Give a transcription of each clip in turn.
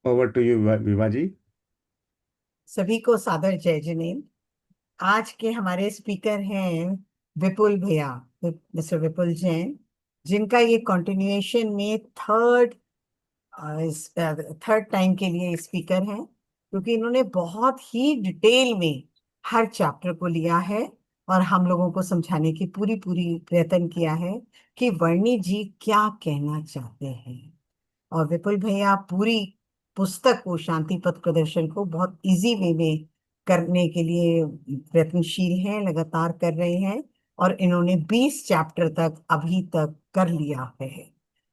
Over to you Vibha जी। सभी को सादर जय जिनेन्द्र। आज के हमारे स्पीकर हैं विपुल भैया, मिस्टर विपुल जैन, जिनका ये कंटिन्यूएशन में थर्ड टाइम के लिए स्पीकर हैं, क्योंकि इन्होंने बहुत ही डिटेल में हर चैप्टर को लिया है और हम लोगों को समझाने की पूरी पूरी प्रयत्न किया है कि वर्णी जी क्या कहना चाहते हैं। और विपुल भैया पूरी पुस्तक को, शांति पथ प्रदर्शन को बहुत इजी वे में करने के लिए प्रयत्नशील हैं, लगातार कर रहे हैं। और इन्होंने 20 चैप्टर तक अभी तक कर लिया है।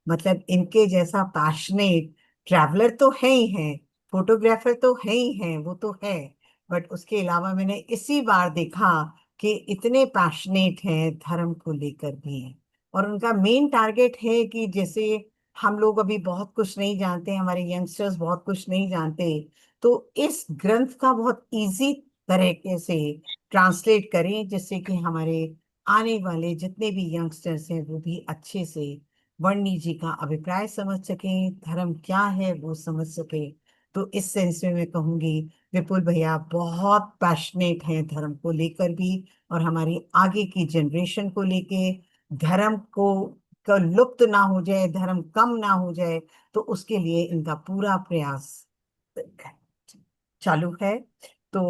मतलब इनके जैसा पैशनेट ट्रैवलर तो है ही है, फोटोग्राफर तो है ही है, वो तो है। बट उसके अलावा मैंने इसी बार देखा कि इतने पैशनेट हैं धर्म को लेकर भी। और उनका मेन टारगेट है कि जैसे हम लोग अभी बहुत कुछ नहीं जानते, हमारे यंगस्टर्स बहुत कुछ नहीं जानते, तो इस ग्रंथ का बहुत इजी तरीके से ट्रांसलेट करें, जिससे कि हमारे आने वाले जितने भी यंगस्टर्स हैं वो भी अच्छे से वर्णी जी का अभिप्राय समझ सकें, धर्म क्या है वो समझ सके। तो इस सेंस में मैं कहूंगी विपुल भैया बहुत पैशनेट हैं धर्म को लेकर भी, और हमारी आगे की जनरेशन को लेके धर्म को का लुप्त ना हो जाए, धर्म कम ना हो जाए, तो उसके लिए इनका पूरा प्रयास चालू है। तो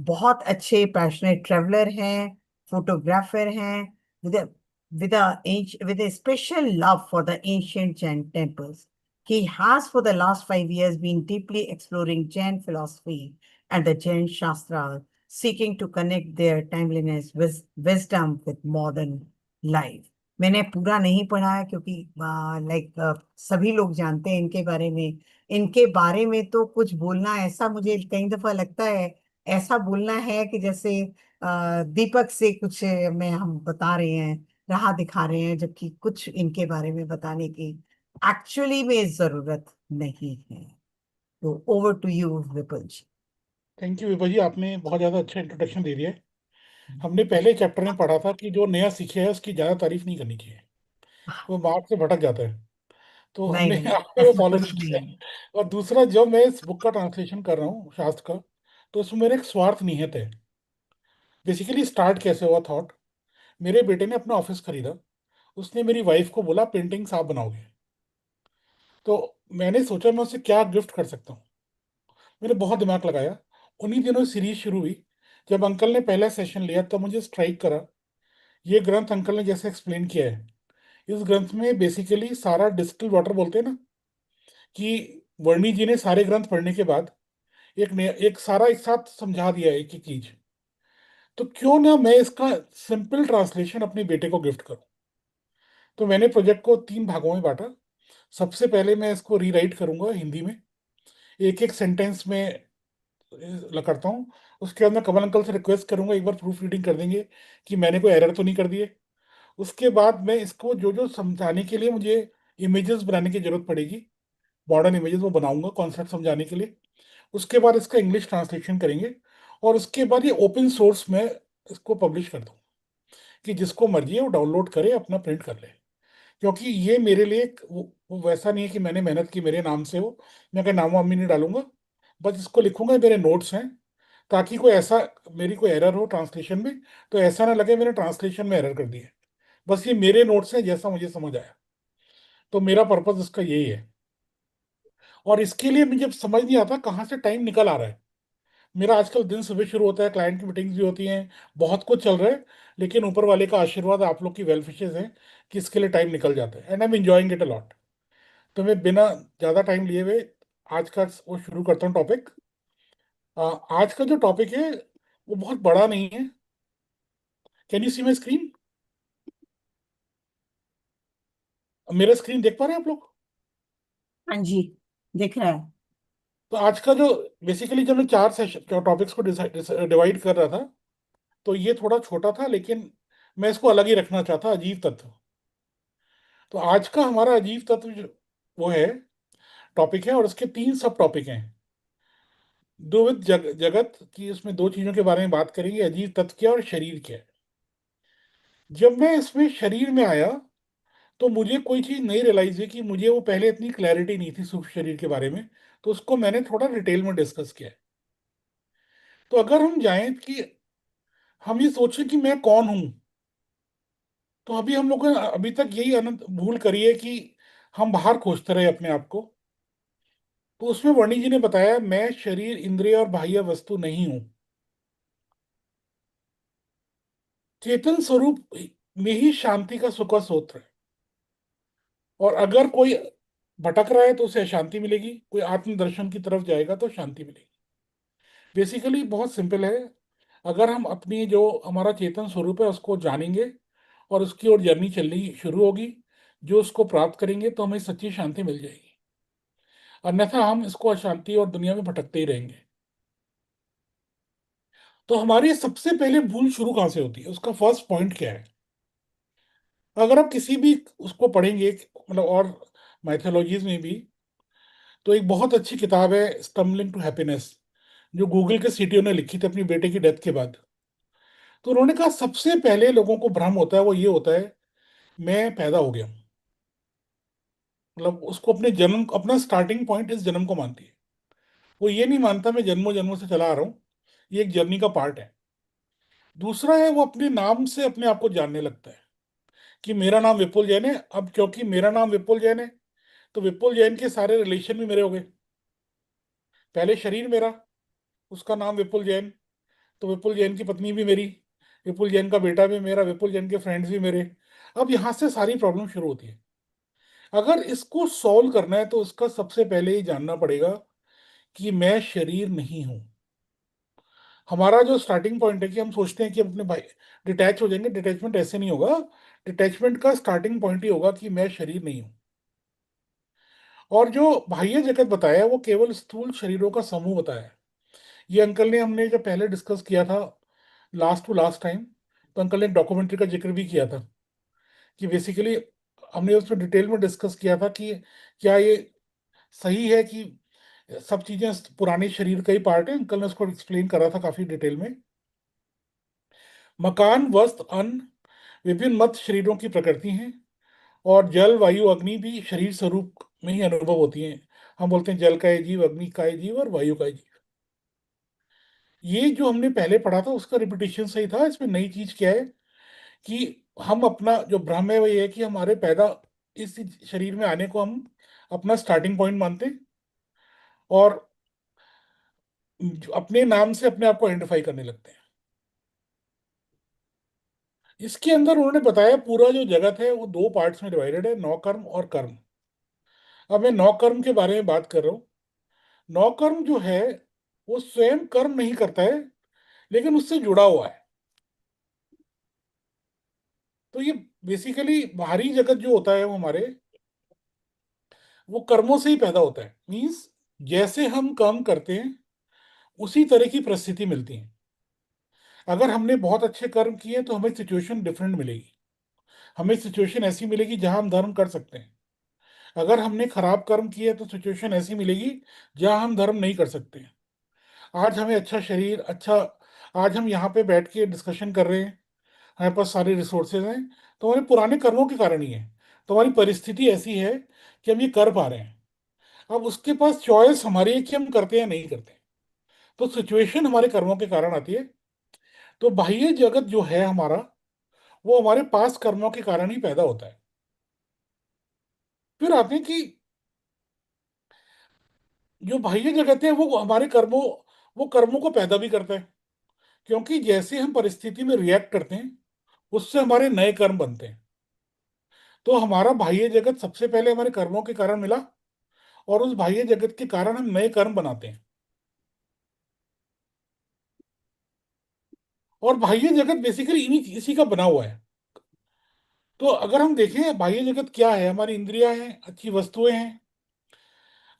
बहुत अच्छे पैशनेट ट्रेवलर हैं, फोटोग्राफर हैं, with with a special love for the ancient Jain temples. He has for the last 5 years been deeply exploring Jain philosophy and the Jain Shastra, seeking to connect their timeliness with wisdom with modern life. मैंने पूरा नहीं पढ़ा है क्योंकि like सभी लोग जानते हैं इनके बारे में। इनके बारे में तो कुछ बोलना, ऐसा मुझे कई दफा लगता है, ऐसा बोलना है कि जैसे दीपक से कुछ में हम बता रहे हैं, राह दिखा रहे हैं, जबकि कुछ इनके बारे में बताने की एक्चुअली में जरूरत नहीं है। तो over to you Vipul ji. Thank you Vibha ji, आपने बहुत ज़्यादा अच्छा इंट्रोडक्शन दे दिया है। हमने पहले चैप्टर में पढ़ा था कि जो नया सीखे है उसकी ज़्यादा तारीफ नहीं करनी चाहिए, वो मार्ग से भटक जाता है। तो नहीं हमने नहीं, आपको वो ऐसा फॉलो कुछ नहीं नहीं किया। है। और दूसरा, जब मैं इस बुक का ट्रांसलेशन कर रहा हूँ शास्त्र का, तो उसमें मेरा एक स्वार्थ निहित है। बेसिकली स्टार्ट कैसे हुआ थॉट, मेरे बेटे ने अपना ऑफिस खरीदा। उसने मेरी वाइफ को बोला पेंटिंग्स आप बनाओगे। तो मैंने सोचा मैं उसे क्या गिफ्ट कर सकता हूँ। मैंने बहुत दिमाग लगाया। उन्हीं दिनों सीरीज शुरू हुई। जब अंकल ने पहला सेशन लिया तब मुझे स्ट्राइक करा, ये ग्रंथ अंकल ने जैसे एक्सप्लेन किया है, इस ग्रंथ में बेसिकली सारा डिस्टिल वाटर बोलते हैं ना, कि वर्णी जी ने सारे ग्रंथ पढ़ने के बाद एक सारा एक साथ समझा दिया है एक एक चीज। तो क्यों ना मैं इसका सिंपल ट्रांसलेशन अपने बेटे को गिफ्ट करूं। तो मैंने प्रोजेक्ट को 3 भागों में बांटा। सबसे पहले मैं इसको रीराइट करूंगा हिंदी में, एक एक सेंटेंस में करता हूँ। उसके बाद मैं कमल अंकल से रिक्वेस्ट करूंगा एक बार प्रूफ रीडिंग कर देंगे कि मैंने कोई एरर तो नहीं कर दिए। उसके बाद मैं इसको जो जो समझाने के लिए मुझे इमेजेस बनाने की जरूरत पड़ेगी, मॉडर्न इमेजेस, वो बनाऊंगा कॉन्सेप्ट समझाने के लिए। उसके बाद इसका इंग्लिश ट्रांसलेशन करेंगे। और उसके बाद ये ओपन सोर्स में इसको पब्लिश कर दूँ कि जिसको मर्जी है वो डाउनलोड करे, अपना प्रिंट कर ले। क्योंकि ये मेरे लिए वो वैसा नहीं है कि मैंने मेहनत की मेरे नाम से हो। मैं कहीं नामो अम्मी नहीं डालूंगा, बस इसको लिखूंगा, ये मेरे नोट्स हैं। ताकि कोई ऐसा, मेरी कोई एरर हो ट्रांसलेशन में, तो ऐसा ना लगे मैंने ट्रांसलेशन में एरर कर दी है। बस ये मेरे नोट्स हैं जैसा मुझे समझ आया। तो मेरा पर्पज इसका यही है। और इसके लिए मुझे समझ नहीं आता कहाँ से टाइम निकल आ रहा है। मेरा आजकल दिन सुबह शुरू होता है, क्लाइंट की मीटिंग्स भी होती हैं, बहुत कुछ चल रहा है। लेकिन ऊपर वाले का आशीर्वाद, आप लोग की वेल विशेस हैं कि इसके लिए टाइम निकल जाता है, and I am enjoying it a lot. तो मैं बिना ज़्यादा टाइम लिए हुए आज का वो शुरू करता हूँ टॉपिक। आज का जो टॉपिक है वो बहुत बड़ा नहीं है। Can you see my screen? मेरा स्क्रीन देख पा रहे हैं आप लोग? हाँ जी, दिख रहा है। तो आज का जो, बेसिकली जब मैं 4 सेशन टॉपिक्स को डिवाइड कर रहा था, तो ये थोड़ा छोटा था, लेकिन मैं इसको अलग ही रखना चाहता, अजीब तत्व। तो आज का हमारा अजीब तत्व वो है, टॉपिक है, और उसके 3 सब टॉपिक हैं। दो विद जगत की, उसमें 2 चीजों के बारे में बात करेंगे, अजीब तत्व क्या और शरीर क्या है। जब मैं इसमें शरीर में आया, तो मुझे कोई चीज नहीं रियलाइज है कि मुझे वो पहले इतनी क्लैरिटी नहीं थी सूक्ष्म शरीर के बारे में, तो उसको मैंने थोड़ा डिटेल में डिस्कस किया है। तो अगर हम जाएं कि हम ये सोचें कि मैं कौन हूं, तो अभी हम लोग ने अभी तक यही अनंत भूल करी है कि हम बाहर खोजते रहे अपने आप को। तो उसमें वर्णी जी ने बताया, मैं शरीर, इंद्रिय और बाह्य वस्तु नहीं हूं, चेतन स्वरूप में ही शांति का सुख और स्रोत है। और अगर कोई भटक रहा है तो उसे अशांति मिलेगी, कोई आत्मदर्शन की तरफ जाएगा तो शांति मिलेगी। बेसिकली बहुत सिंपल है। अगर हम अपनी जो हमारा चेतन स्वरूप है उसको जानेंगे और उसकी ओर जर्नी चलनी शुरू होगी, जो उसको प्राप्त करेंगे तो हमें सच्ची शांति मिल जाएगी। अन्यथा हम इसको अशांति और दुनिया में भटकते ही रहेंगे। तो हमारी सबसे पहले भूल शुरू कहाँ से होती है, उसका फर्स्ट पॉइंट क्या है? अगर आप किसी भी उसको पढ़ेंगे, मतलब और माइथोलॉजीज में भी, तो एक बहुत अच्छी किताब है स्टम्बलिंग टू हैप्पीनेस, जो गूगल के सीटीओ ने लिखी थी अपनी बेटे की डेथ के बाद। तो उन्होंने कहा सबसे पहले लोगों को भ्रम होता है वो ये होता है, मैं पैदा हो गया हूं। मतलब उसको अपने जन्म, अपना स्टार्टिंग पॉइंट इस जन्म को मानती है। वो ये नहीं मानता मैं जन्मों जन्मों से चला आ रहा हूँ, ये एक जर्नी का पार्ट है। दूसरा है वो अपने नाम से अपने आप को जानने लगता है कि मेरा नाम विपुल जैन है। अब क्योंकि मेरा नाम विपुल जैन है, तो विपुल जैन के सारे रिलेशन भी मेरे हो गए। पहले शरीर मेरा, उसका नाम विपुल जैन, तो विपुल जैन की पत्नी भी मेरी, विपुल जैन का बेटा भी मेरा, विपुल जैन के फ्रेंड्स भी मेरे। अब यहाँ से सारी प्रॉब्लम शुरू होती है। अगर इसको सॉल्व करना है तो उसका सबसे पहले ये जानना पड़ेगा कि मैं शरीर नहीं हूं। हमारा जो स्टार्टिंग पॉइंट है कि हम सोचते हैं कि हम अपने भाई डिटैच हो जाएंगे, डिटैचमेंट ऐसे नहीं होगा। डिटैचमेंट का स्टार्टिंग पॉइंट ही होगा कि मैं शरीर नहीं हूं। और जो बाह्य जगत बताया है वो केवल स्थूल शरीरों का समूह बताया है। ये अंकल ने, हमने जब पहले डिस्कस किया था लास्ट टू लास्ट टाइम, तो अंकल ने डॉक्यूमेंट्री का जिक्र भी किया था कि बेसिकली हमने उसमें डिटेल में डिस्कस किया था कि क्या ये सही है कि सब चीजें पुराने शरीर का ही पार्ट है। अंकल ने उसको एक्सप्लेन करा था काफी डिटेल में। मकान, वस्त्र, अन्न विभिन्न मत शरीरों की प्रकृति हैं। और जल, वायु, अग्नि भी शरीर स्वरूप में ही अनुभव होती हैं। हम बोलते हैं जल का है जीव, अग्नि का है जीव और वायु का है जीव। ये जो हमने पहले पढ़ा था उसका रिपीटेशन सही था। इसमें नई चीज क्या है कि हम अपना जो भ्रम है वो ये है कि हमारे पैदा इस शरीर में आने को हम अपना स्टार्टिंग पॉइंट मानते हैं, और अपने नाम से अपने आप को आइडेंटिफाई करने लगते हैं। इसके अंदर उन्होंने बताया पूरा जो जगत है वो दो पार्ट्स में डिवाइडेड है, नौ कर्म और कर्म। अब मैं नौ कर्म के बारे में बात कर रहा हूँ। नौ कर्म जो है वो स्वयं कर्म नहीं करता है, लेकिन उससे जुड़ा हुआ है। तो ये बेसिकली बाहरी जगत जो होता है वो हमारे, वो कर्मों से ही पैदा होता है। मीन्स जैसे हम काम करते हैं उसी तरह की परिस्थिति मिलती है। अगर हमने बहुत अच्छे कर्म किए तो हमें सिचुएशन डिफरेंट मिलेगी। हमें सिचुएशन ऐसी मिलेगी जहां हम धर्म कर सकते हैं। अगर हमने खराब कर्म किए तो सिचुएशन ऐसी मिलेगी जहां हम धर्म नहीं कर सकते हैं। आज हमें अच्छा शरीर, अच्छा, आज हम यहाँ पे बैठ के डिस्कशन कर रहे हैं, हमारे पास सारे रिसोर्सेज हैं, तो हमारे पुराने कर्मों के कारण ही है। तो हमारी परिस्थिति ऐसी है कि हम ये कर पा रहे हैं। अब उसके पास चॉइस हमारी है कि हम करते हैं या नहीं करते। तो सिचुएशन हमारे कर्मों के कारण आती है। तो बाह्य जगत जो है हमारा, वो हमारे पास कर्मों के कारण ही पैदा होता है। फिर आते हैं कि जो बाह्य जगत है वो हमारे कर्मों, वो कर्मों को पैदा भी करता है। क्योंकि जैसे हम परिस्थिति में रिएक्ट करते हैं उससे हमारे नए कर्म बनते हैं। तो हमारा बाह्य जगत सबसे पहले हमारे कर्मों के कारण मिला, और उस बाह्य जगत के कारण हम नए कर्म बनाते हैं। और बाह्य जगत बेसिकली इन्हीं इसी का बना हुआ है। तो अगर हम देखें बाह्य जगत क्या है, हमारी इंद्रियां हैं, अच्छी वस्तुएं हैं,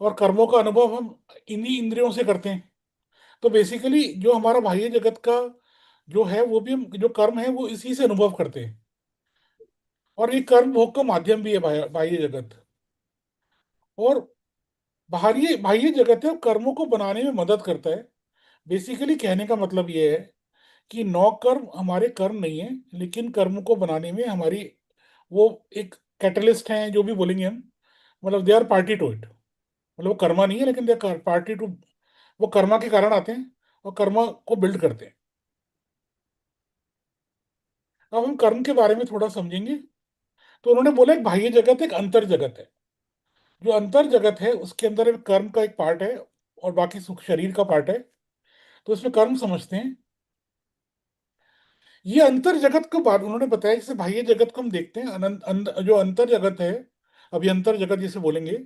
और कर्मों का अनुभव हम इन्हीं इंद्रियों से करते हैं। तो बेसिकली जो हमारा बाह्य जगत का जो है वो भी हम जो कर्म है वो इसी से अनुभव करते हैं। और ये कर्म भोग का माध्यम भी है बाह्य बाह्य जगत। और बाहरी बाह्य जगत है वो कर्मों को बनाने में मदद करता है। बेसिकली कहने का मतलब ये है कि नौ कर्म हमारे कर्म नहीं है, लेकिन कर्म को बनाने में हमारी वो एक कैटलिस्ट हैं, जो भी बोलेंगे हम, मतलब they are party to it. मतलब वो कर्मा नहीं है, लेकिन दे आर पार्टी टू, वो कर्मा के कारण आते हैं और कर्मा को बिल्ड करते हैं। अब हम कर्म के बारे में थोड़ा समझेंगे। तो उन्होंने बोला एक बाह्य जगत, एक अंतर जगत है। जो अंतर जगत है उसके अंदर एक कर्म का एक पार्ट है और बाकी सुख शरीर का पार्ट है। तो इसमें कर्म समझते हैं। ये अंतर जगत को बाद उन्होंने बताया, जैसे बाह्य जगत को हम देखते हैं, जो अंतर जगत है, अभी अंतर जगत जिसे बोलेंगे,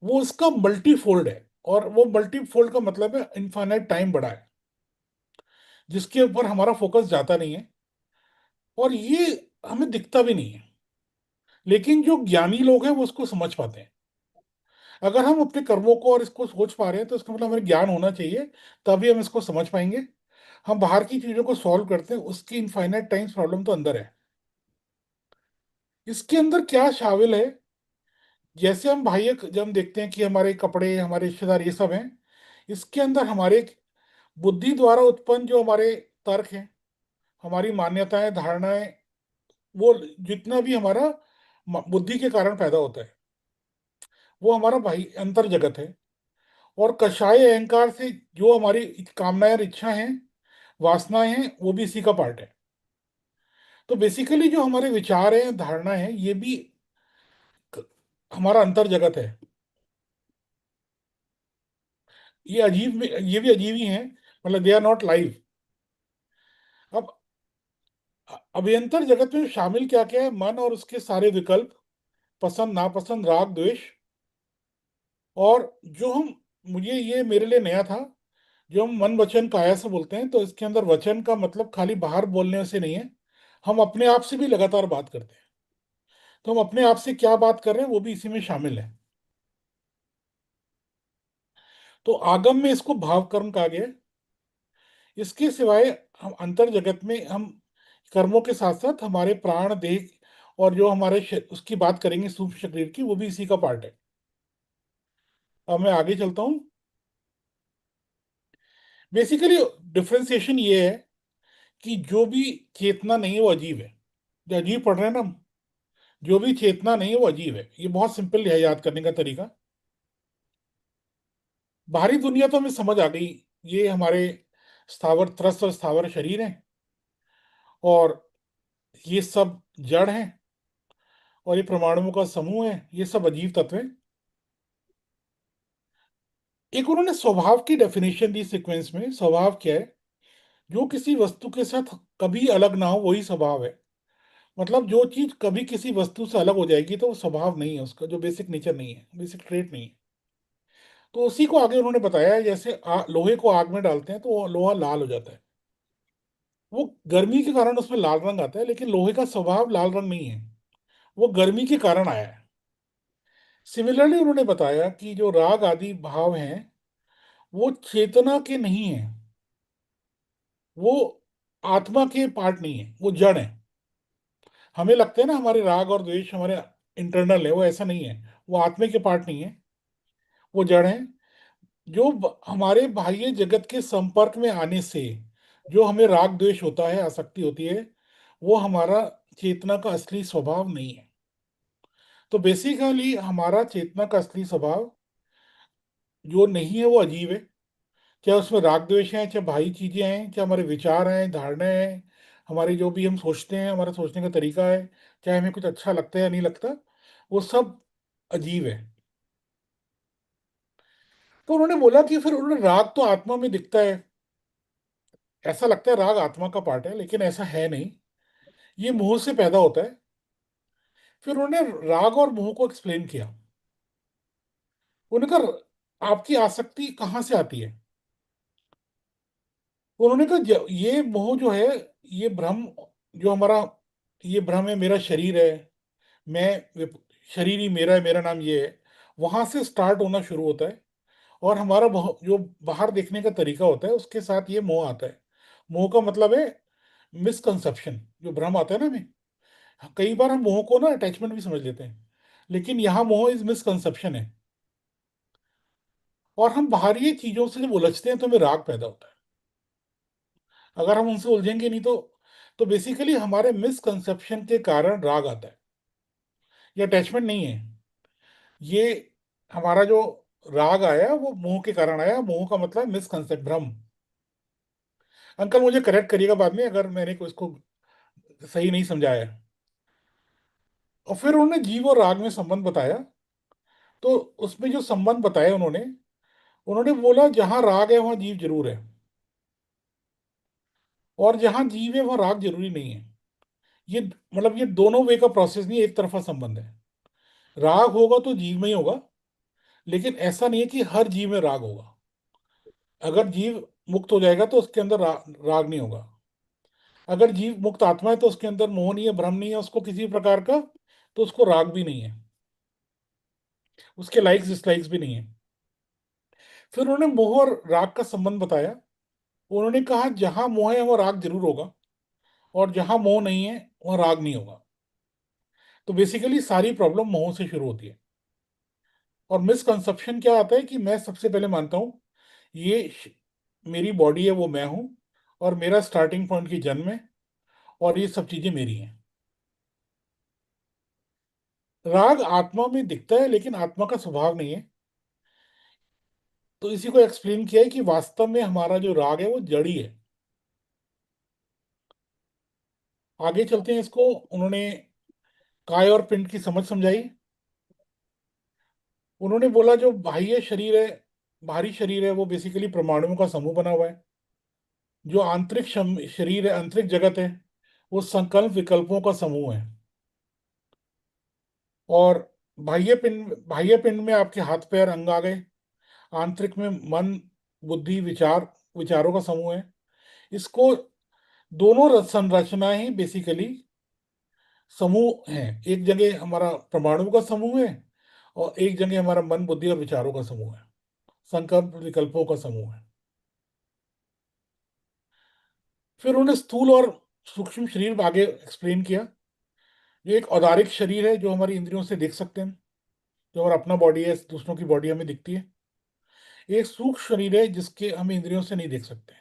वो उसका मल्टीफोल्ड है। और वो मल्टीफोल्ड का मतलब है इनफाइनाइट टाइम बड़ा है, जिसके ऊपर हमारा फोकस जाता नहीं है, और ये हमें दिखता भी नहीं है। लेकिन जो ज्ञानी लोग हैं वो उसको समझ पाते हैं। अगर हम अपने कर्मों को और इसको सोच पा रहे हैं तो इसका मतलब हमें ज्ञान होना चाहिए, तभी हम इसको समझ पाएंगे। हम बाहर की चीजों को सॉल्व करते हैं, उसकी इनफाइनाइट टाइम्स प्रॉब्लम तो अंदर है। इसके अंदर क्या शामिल है? जैसे हम बाह्य जब हम देखते हैं कि हमारे कपड़े, हमारे रिश्तेदार, ये सब हैं, इसके अंदर हमारे बुद्धि द्वारा उत्पन्न जो हमारे तर्क हैं, हमारी मान्यताएं, धारणाएं, वो जितना भी हमारा बुद्धि के कारण पैदा होता है, वो हमारा बाह्य अंतर जगत है। और कषाय अहंकार से जो हमारी कामनाएं और इच्छा हैं, वासनाएं हैं, वो भी इसी का पार्ट है। तो बेसिकली जो हमारे विचार हैं, धारणा है, ये भी क- हमारा अंतर जगत है। ये अजीब ये भी अजीब ही है, मतलब दे आर नॉट लाइव। अब अभ्यंतर जगत में शामिल क्या क्या है? मन और उसके सारे विकल्प, पसंद नापसंद, राग द्वेष। और जो हम, मुझे ये मेरे लिए नया था, जो हम मन वचन काया से बोलते हैं, तो इसके अंदर वचन का मतलब खाली बाहर बोलने से नहीं है, हम अपने आप से भी लगातार बात करते हैं। तो हम अपने आप से क्या बात कर रहे हैं वो भी इसी में शामिल है। तो आगम में इसको भाव कर्म कहा गया है। इसके सिवाय हम अंतर जगत में हम कर्मों के साथ साथ हमारे प्राण, देह, और जो हमारे उसकी बात करेंगे सूक्ष्म शरीर की, वो भी इसी का पार्ट है। अब मैं आगे चलता हूँ। बेसिकली डिफ्रेंसिएशन ये है कि जो भी चेतना नहीं है वो अजीब है। जो अजीब पढ़ रहे हैं ना हम, जो भी चेतना नहीं है वो अजीब है। ये बहुत सिंपल है याद करने का तरीका। बाहरी दुनिया तो हमें समझ आ गई, ये हमारे स्थावर त्रस्त और स्थावर शरीर हैं, और ये सब जड़ हैं, और ये परमाणुओं का समूह है, ये सब अजीब तत्व हैं। एक उन्होंने स्वभाव की डेफिनेशन दी सीक्वेंस में। स्वभाव क्या है? जो किसी वस्तु के साथ कभी अलग ना हो वही स्वभाव है। मतलब जो चीज कभी किसी वस्तु से अलग हो जाएगी तो वो स्वभाव नहीं है, उसका जो बेसिक नेचर नहीं है, बेसिक ट्रेट नहीं है। तो उसी को आगे उन्होंने बताया है, जैसे लोहे को आग में डालते हैं तो वो लोहा लाल हो जाता है। वो गर्मी के कारण उसमें लाल रंग आता है, लेकिन लोहे का स्वभाव लाल रंग नहीं है, वो गर्मी के कारण आया है। सिमिलरली उन्होंने बताया कि जो राग आदि भाव हैं, वो चेतना के नहीं है, वो आत्मा के पार्ट नहीं है, वो जड़ है। हमें लगता है ना हमारे राग और द्वेष हमारे इंटरनल है, वो ऐसा नहीं है। वो आत्मा के पार्ट नहीं है, वो जड़ है। जो हमारे बाह्य जगत के संपर्क में आने से जो हमें राग द्वेष होता है, आसक्ति होती है, वो हमारा चेतना का असली स्वभाव नहीं है। तो बेसिकली हमारा चेतना का असली स्वभाव जो नहीं है वो अजीब है। चाहे उसमें राग द्वेष है, चाहे बाह्य चीजें हैं, चाहे हमारे विचार हैं, धारणाएं हैं, हमारे जो भी हम सोचते हैं, हमारा सोचने का तरीका है, चाहे हमें कुछ अच्छा लगता है या नहीं लगता, वो सब अजीब है। तो उन्होंने बोला कि फिर उन्होंने राग तो आत्मा में दिखता है, ऐसा लगता है राग आत्मा का पार्ट है, लेकिन ऐसा है नहीं, ये मोह से पैदा होता है। फिर उन्होंने राग और मोह को एक्सप्लेन किया। उन्होंने कहा आपकी आसक्ति कहाँ से आती है? उन्होंने कहा ये मोह जो है, ये भ्रम, जो हमारा ये भ्रम है, मेरा शरीर है, मैं शरीर ही मेरा है, मेरा नाम ये है, वहां से स्टार्ट होना शुरू होता है। और हमारा जो बाहर देखने का तरीका होता है उसके साथ ये मोह आता है। मोह का मतलब है मिसकंसेप्शन, जो भ्रम आता है ना हमें। कई बार हम मोह को ना अटैचमेंट भी समझ लेते हैं, लेकिन यहाँ मोह इज मिसकंसेप्शन है। और हम बाहरी चीजों से जब उलझते हैं तो हमें राग पैदा होता है। अगर हम उनसे उलझेंगे नहीं तो बेसिकली हमारे मिसकंसेप्शन के कारण राग आता है। ये अटैचमेंट नहीं है। ये हमारा जो राग आया वो मोह के कारण आया। मोह का मतलब मिसकंसेप्ट, भ्रम। अंकल मुझे करेक्ट करिएगा बाद में अगर मैंने इसको सही नहीं समझाया है। और फिर उन्होंने जीव और राग में संबंध बताया। तो उसमें जो संबंध बताया उन्होंने, उन्होंने बोला जहां राग है वहां जीव जरूर है, और जहां जीव है वहां राग जरूरी नहीं है। ये मतलब ये दोनों वे का प्रोसेस नहीं है, एक तरफा संबंध है। राग होगा तो जीव में ही होगा, लेकिन ऐसा नहीं है कि हर जीव में राग होगा। अगर जीव मुक्त हो जाएगा तो उसके अंदर राग नहीं होगा। अगर जीव मुक्त आत्मा है तो उसके अंदर मोह नहीं है, भ्रम नहीं है उसको किसी प्रकार का, तो उसको राग भी नहीं है, उसके लाइक्स डिसलाइक्स भी नहीं है। फिर उन्होंने मोह और राग का संबंध बताया। उन्होंने कहा जहां मोह है वहां राग जरूर होगा, और जहां मोह नहीं है वहां राग नहीं होगा। तो बेसिकली सारी प्रॉब्लम मोह से शुरू होती है। और मिसकंसेप्शन क्या आता है कि मैं सबसे पहले मानता हूँ ये मेरी बॉडी है, वो मैं हूँ, और मेरा स्टार्टिंग पॉइंट की जन्म है, और ये सब चीजें मेरी हैं। राग आत्मा में दिखता है लेकिन आत्मा का स्वभाव नहीं है। तो इसी को एक्सप्लेन किया है कि वास्तव में हमारा जो राग है वो जड़ी है। आगे चलते हैं इसको। उन्होंने काय और पिंड की समझ समझाई। उन्होंने बोला जो बाह्य शरीर है, बाहरी शरीर है, वो बेसिकली परमाणुओं का समूह बना हुआ है। जो आंतरिक शरीर है, आंतरिक जगत है, वो संकल्प विकल्पों का समूह है। और बाह्य पिंड में आपके हाथ पैर अंग आ गए। आंतरिक में मन, बुद्धि, विचारों का समूह है। इसको दोनों संरचनाएं ही बेसिकली समूह हैं। एक जगह हमारा परमाणु का समूह है, और एक जगह हमारा मन, बुद्धि और विचारों का समूह है, संकल्प विकल्पों का समूह है। फिर उन्होंने स्थूल और सूक्ष्म शरीर आगे एक्सप्लेन किया। ये एक औदारिक शरीर है जो हमारी इंद्रियों से देख सकते हैं, जो हमारा अपना बॉडी है, दूसरों की बॉडी हमें दिखती है। एक सूक्ष्म शरीर है जिसके हम इंद्रियों से नहीं देख सकते,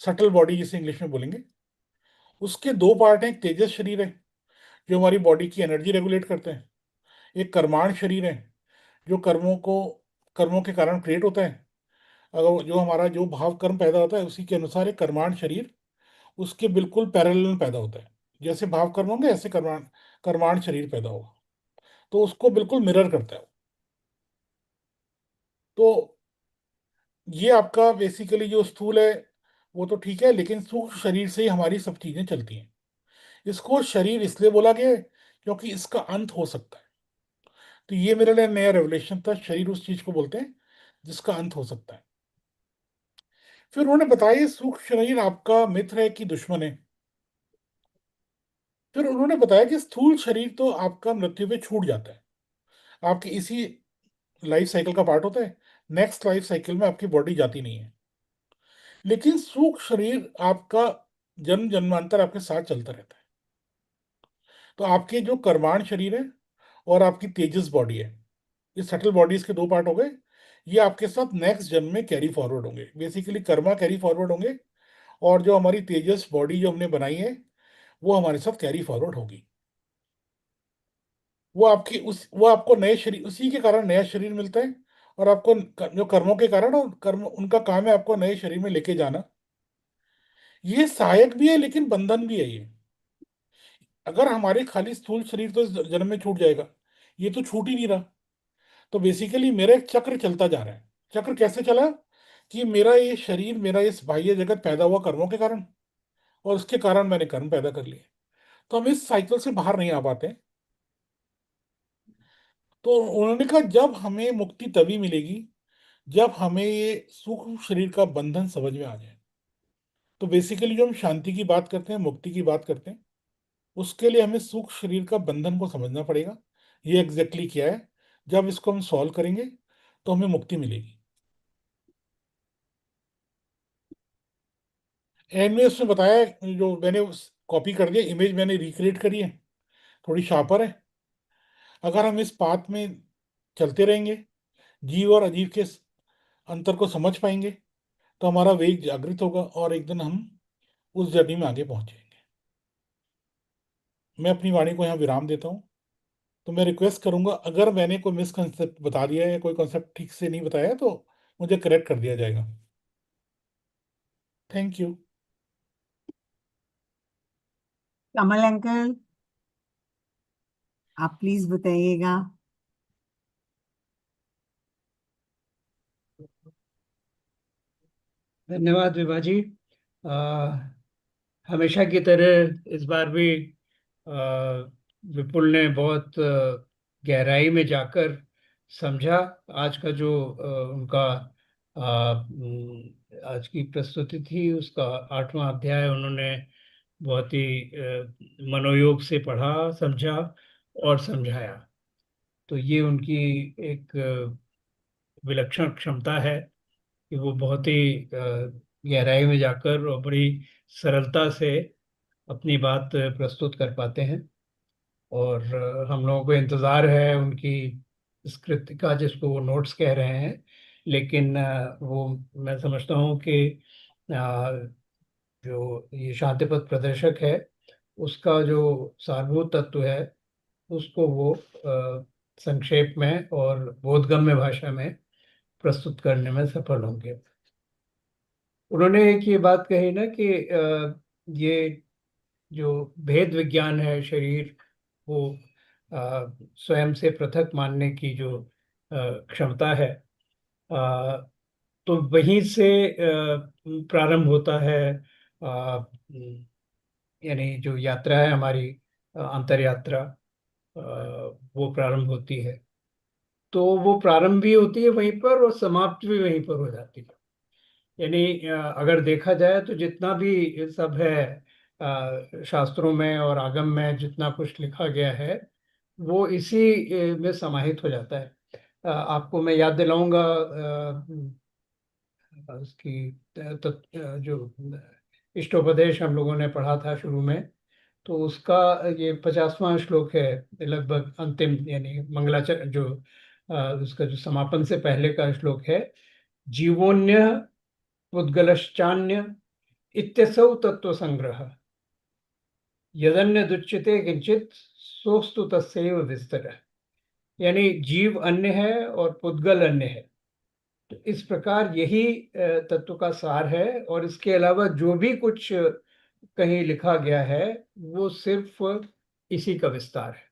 सटल बॉडी जिसे इंग्लिश में बोलेंगे। उसके दो पार्ट हैं। एक तेजस शरीर है जो हमारी बॉडी की एनर्जी रेगुलेट करते हैं। एक कर्माण शरीर है जो कर्मों के कारण क्रिएट होता है। अगर जो हमारा जो भाव कर्म पैदा होता है उसी के अनुसार एक कर्माण शरीर उसके बिल्कुल पैरेलल में पैदा होता है। जैसे भाव कर्म होंगे ऐसे कर्माण कर्माण शरीर पैदा होगा, तो उसको बिल्कुल मिरर करता है। तो ये आपका बेसिकली जो स्थूल है वो तो ठीक है, लेकिन सूक्ष्म शरीर से ही हमारी सब चीजें चलती हैं। इसको शरीर इसलिए बोला गया है क्योंकि इसका अंत हो सकता है। तो ये मेरे लिए नया रेवलेशन था, शरीर उस चीज को बोलते हैं जिसका अंत हो सकता है। फिर उन्होंने बताया ये सूक्ष्म शरीर आपका मित्र है कि दुश्मन है। फिर उन्होंने बताया कि स्थूल शरीर तो आपका मृत्यु पे छूट जाता है, आपकी इसी लाइफ साइकिल का पार्ट होता है। नेक्स्ट लाइफ साइकिल में आपकी बॉडी जाती नहीं है। लेकिन सूक्ष्म शरीर आपका जन्म जन्मांतर आपके साथ चलता रहता है। तो आपके जो कर्माण शरीर है और आपकी तेजस बॉडी है, ये सटल बॉडीज के दो पार्ट हो गए। ये आपके साथ नेक्स्ट जन्म में कैरी फॉरवर्ड होंगे, बेसिकली कर्मा कैरी फॉरवर्ड होंगे। और जो हमारी तेजस बॉडी जो हमने बनाई है वो हमारे साथ कैरी फॉरवर्ड होगी। वो आपको नए शरीर, उसी के कारण नया शरीर मिलता है। और आपको जो कर्मों के कारण, और कर्म उनका काम है आपको नए शरीर में लेके जाना। ये सहायक भी है लेकिन बंधन भी है ये। अगर हमारे खाली स्थूल शरीर तो इस जन्म में छूट जाएगा, ये तो छूट ही नहीं रहा। तो बेसिकली मेरा एक चक्र चलता जा रहा है। चक्र कैसे चला कि मेरा ये शरीर, मेरा इस बाह्य जगत पैदा हुआ कर्मों के कारण, और उसके कारण मैंने कर्म पैदा कर लिए। तो हम इस साइकिल से बाहर नहीं आ पाते। तो उन्होंने कहा जब हमें मुक्ति तभी मिलेगी जब हमें ये सूक्ष्म शरीर का बंधन समझ में आ जाए। तो बेसिकली जो हम शांति की बात करते हैं, मुक्ति की बात करते हैं, उसके लिए हमें सूक्ष्म शरीर का बंधन को समझना पड़ेगा। ये एग्जैक्टली क्या है। जब इसको हम सॉल्व करेंगे तो हमें मुक्ति मिलेगी। एंड में उसने बताया, जो मैंने कॉपी कर दिया, इमेज मैंने रिक्रिएट करी है, थोड़ी शार्पर है। अगर हम इस पाथ में चलते रहेंगे, जीव और अजीव के अंतर को समझ पाएंगे, तो हमारा वेग जागृत होगा और एक दिन हम उस जर्नी में आगे पहुंचेंगे। मैं अपनी वाणी को यहाँ विराम देता हूँ। तो मैं रिक्वेस्ट करूंगा, अगर मैंने कोई मिसकंसेप्ट बता दिया है या कोई कॉन्सेप्ट ठीक से नहीं बताया है, तो मुझे करेक्ट कर दिया जाएगा। Thank you. कमल अंकल, आप प्लीज बताइएगा। धन्यवाद विभा जी। अ, हमेशा की तरह इस बार भी अ, विपुल ने बहुत गहराई में जाकर समझा। आज का जो उनका आज की प्रस्तुति थी, उसका 8वां अध्याय उन्होंने बहुत ही मनोयोग से पढ़ा, समझा और समझाया। तो ये उनकी एक विलक्षण क्षमता है कि वो बहुत ही गहराई में जाकर और बड़ी सरलता से अपनी बात प्रस्तुत कर पाते हैं। और हम लोगों को इंतज़ार है उनकी स्क्रिप्ट का, जिसको वो नोट्स कह रहे हैं। लेकिन वो मैं समझता हूँ कि जो ये शांतिपथ प्रदर्शक है, उसका जो सारभूत तत्व है, उसको वो संक्षेप में और बोधगम्य भाषा में प्रस्तुत करने में सफल होंगे। उन्होंने एक ये बात कही ना कि ये जो भेद विज्ञान है, शरीर को स्वयं से पृथक मानने की जो क्षमता है, अ, तो वहीं से प्रारंभ होता है। यानी जो यात्रा है हमारी, अंतर यात्रा, वो प्रारंभ होती है। तो वो प्रारंभ भी होती है वहीं पर और समाप्त भी वहीं पर हो जाती है। यानी अगर देखा जाए तो जितना भी सब है शास्त्रों में और आगम में, जितना कुछ लिखा गया है, वो इसी में समाहित हो जाता है। आपको मैं याद दिलाऊंगा उसकी जो इष्टोपदेश हम लोगों ने पढ़ा था शुरू में, तो उसका ये 50वां श्लोक है, लगभग अंतिम, यानी मंगलाचरण जो उसका जो समापन से पहले का श्लोक है। जीवोन्य पुद्गलश्चान्य इत्यसौ तत्व संग्रह, यदन्य दुच्यते किंचित सोस्तु तस्यैव विस्तर। यानी जीव अन्य है और पुद्गल अन्य है। तो इस प्रकार यही तत्व का सार है, और इसके अलावा जो भी कुछ कहीं लिखा गया है, वो सिर्फ इसी का विस्तार है।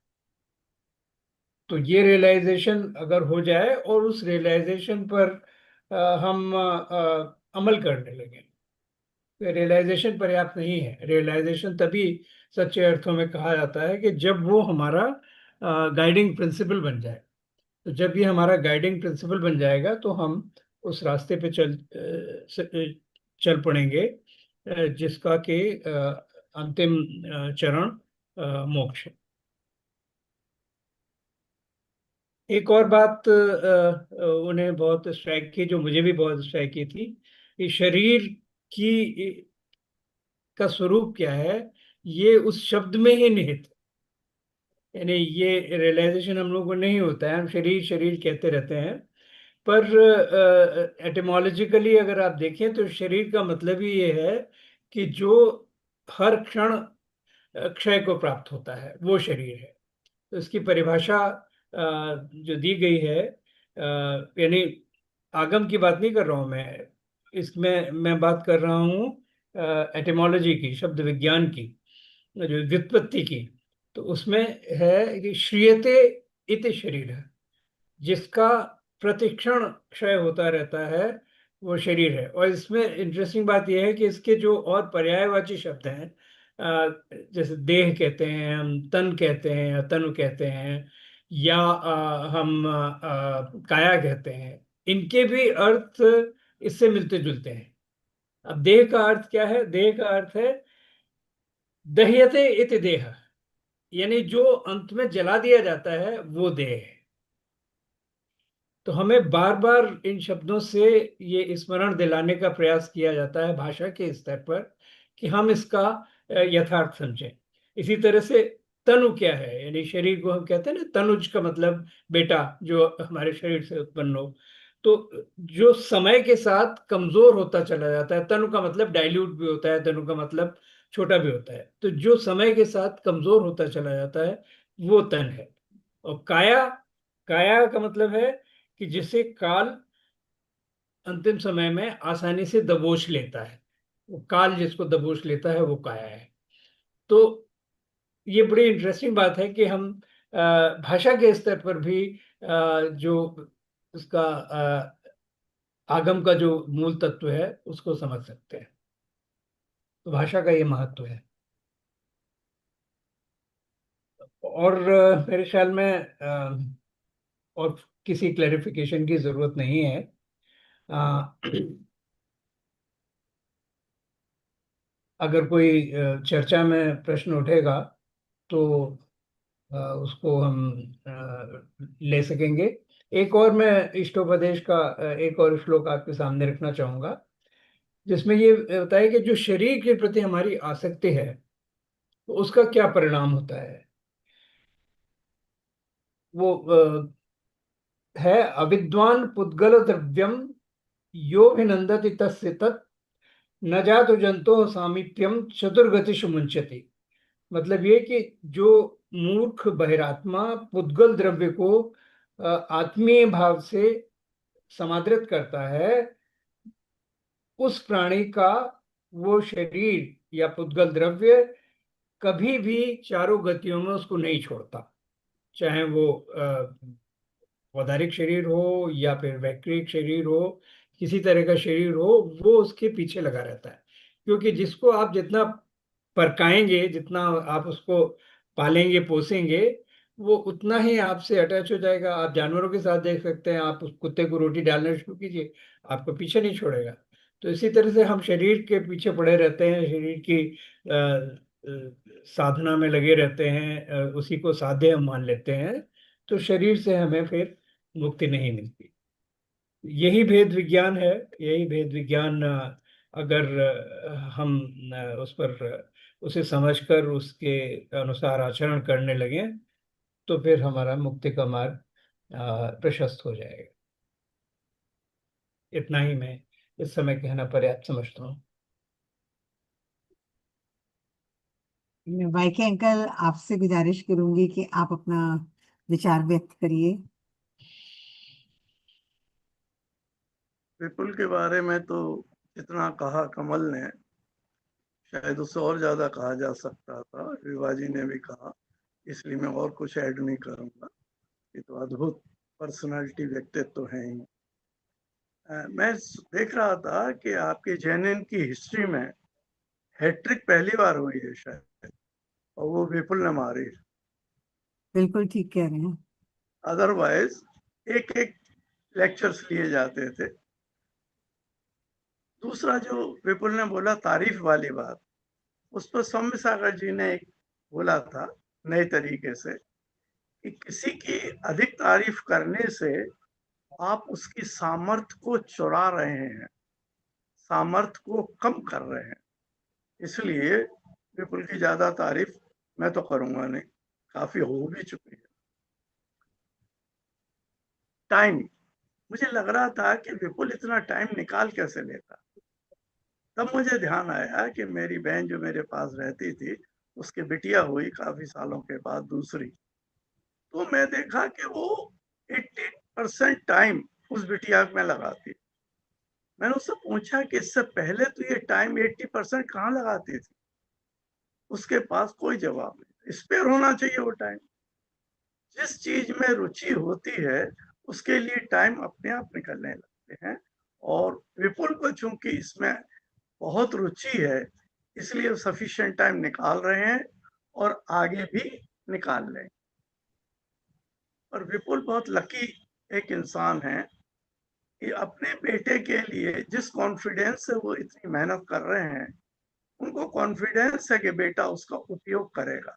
तो ये रियलाइजेशन अगर हो जाए और उस रियलाइजेशन पर हम अमल करने लगे, रियलाइजेशन पर्याप्त नहीं है। रियलाइजेशन तभी सच्चे अर्थों में कहा जाता है कि जब वो हमारा गाइडिंग प्रिंसिपल बन जाए। तो जब ये हमारा गाइडिंग प्रिंसिपल बन जाएगा, तो हम उस रास्ते पे चल पड़ेंगे, जिसका कि अंतिम चरण मोक्ष है। एक और बात उन्हें बहुत स्ट्राइक की, जो मुझे भी बहुत स्ट्राइक की थी, कि शरीर की का स्वरूप क्या है, ये उस शब्द में ही निहित है। यानी ये रियलाइजेशन हम लोगों को नहीं होता है, हम शरीर शरीर कहते रहते हैं। पर एटिमोलॉजिकली अगर आप देखें तो शरीर का मतलब ही ये है कि जो हर क्षण क्षय को प्राप्त होता है, वो शरीर है। तो इसकी परिभाषा जो दी गई है, यानी आगम की बात नहीं कर रहा हूं मैं, इसमें मैं बात कर रहा हूँ एटिमोलॉजी की, शब्द विज्ञान की, जो व्युत्पत्ति की। तो उसमें है कि श्रियते इति शरीर है, जिसका प्रतिक्षण क्षय होता रहता है, वो शरीर है। और इसमें इंटरेस्टिंग बात यह है कि इसके जो और पर्यायवाची शब्द हैं, जैसे देह कहते हैं, हम तन कहते हैं या तनु कहते हैं, या हम काया कहते हैं, इनके भी अर्थ इससे मिलते जुलते हैं। अब देह का अर्थ क्या है? देह का अर्थ है दह्यते इति देह, यानी जो अंत में जला दिया जाता है, वो देह है। तो हमें बार बार इन शब्दों से ये स्मरण दिलाने का प्रयास किया जाता है भाषा के स्तर पर, कि हम इसका यथार्थ समझें। इसी तरह से तनु क्या है, यानी शरीर को हम कहते हैं ना, तनुज का मतलब बेटा, जो हमारे शरीर से उत्पन्न हो। तो जो समय के साथ कमजोर होता चला जाता है, तनु का मतलब डाइल्यूट भी होता है, तनु का मतलब छोटा भी होता है। तो जो समय के साथ कमजोर होता चला जाता है, वो तन है। और काया, काया का मतलब है कि जिसे काल अंतिम समय में आसानी से दबोच लेता है, वो काल जिसको दबोच लेता है वो काया है। तो ये बड़ी इंटरेस्टिंग बात है कि हम भाषा के स्तर पर भी जो उसका आगम का जो मूल तत्व है उसको समझ सकते हैं। तो भाषा का ये महत्व है। और मेरे ख्याल में और किसी क्लैरिफिकेशन की जरूरत नहीं है। अ, अगर कोई चर्चा में प्रश्न उठेगा तो उसको हम ले सकेंगे। एक और मैं इष्टोपदेश का एक और श्लोक आपके सामने रखना चाहूंगा, जिसमें ये बताया कि जो शरीर के प्रति हमारी आसक्ति है तो उसका क्या परिणाम होता है। वो है, अविद्वान पुद्गल द्रव्यम यो भिनंदति तस्य तत् न जातो जंतो सामीप्यम चतुर्गतिषु मुंचति। मतलब ये कि जो मूर्ख बहिरात्मा पुद्गल द्रव्य को आत्मीय भाव से समादृत करता है, उस प्राणी का वो शरीर या पुद्गल द्रव्य कभी भी चारों गतियों में उसको नहीं छोड़ता। चाहे वो औदारिक शरीर हो या फिर वैक्रिक शरीर हो, किसी तरह का शरीर हो, वो उसके पीछे लगा रहता है। क्योंकि जिसको आप जितना परकाएंगे, जितना आप उसको पालेंगे पोसेंगे, वो उतना ही आपसे अटैच हो जाएगा। आप जानवरों के साथ देख सकते हैं, आप उस कुत्ते को रोटी डालना शुरू कीजिए, आपको पीछे नहीं छोड़ेगा। तो इसी तरह से हम शरीर के पीछे पड़े रहते हैं, शरीर की साधना में लगे रहते हैं, उसी को साध्य हम मान लेते हैं। तो शरीर से हमें फिर मुक्ति नहीं मिलती। यही भेद विज्ञान है। यही भेद विज्ञान अगर हम उस पर उसे समझकर उसके अनुसार आचरण करने लगे तो फिर हमारा मुक्ति का मार्ग प्रशस्त हो जाएगा। इतना ही मैं इस समय कहना पर्याप्त समझता हूँ। मैं वाईके अंकल आपसे गुजारिश करूंगी कि आप अपना विचार व्यक्त करिए। विपुल के बारे में तो जितना कहा कमल ने, शायद उससे और ज्यादा कहा जा सकता था। विभा जी ने भी कहा, इसलिए मैं और कुछ ऐड नहीं करूंगा। ये तो अद्भुत पर्सनालिटी, व्यक्तित्व है ही। मैं देख रहा था कि आपके जेएनएन की हिस्ट्री में हैट्रिक पहली बार हुई है शायद, और वो विपुल ने मारी। बिल्कुल ठीक कह रहे हैं। अदरवाइज एक एक लेक्चर्स लिए जाते थे। दूसरा जो विपुल ने बोला तारीफ वाली बात, उस पर सौम्य सागर जी ने एक बोला था नए तरीके से कि किसी की अधिक तारीफ करने से आप उसकी सामर्थ्य को चुरा रहे हैं, सामर्थ्य को कम कर रहे हैं। इसलिए विपुल की ज्यादा तारीफ मैं तो करूंगा नहीं, काफी हो भी चुकी है। टाइम, मुझे लग रहा था कि विपुल इतना टाइम निकाल कैसे लेता। तब मुझे ध्यान आया कि मेरी बहन जो मेरे पास रहती थी, उसकी बिटिया हुई काफी सालों के बाद दूसरी। तो मैं देखा कि वो 80% टाइम उस बिटिया में लगाती। मैंने उससे पूछा कि इससे पहले तो ये टाइम 80% कहाँ लगाती थी। उसके पास कोई जवाब नहीं। स्पेयर होना चाहिए वो टाइम। जिस चीज में रुचि होती है उसके लिए टाइम अपने आप निकलने लगते हैं। और विपुल को चूंकि इसमें बहुत रुचि है, इसलिए सफिशिएंट टाइम निकाल रहे हैं और आगे भी निकाल लें। और विपुल बहुत लकी एक इंसान है कि अपने बेटे के लिए जिस कॉन्फिडेंस से वो इतनी मेहनत कर रहे हैं, उनको कॉन्फिडेंस है कि बेटा उसका उपयोग करेगा।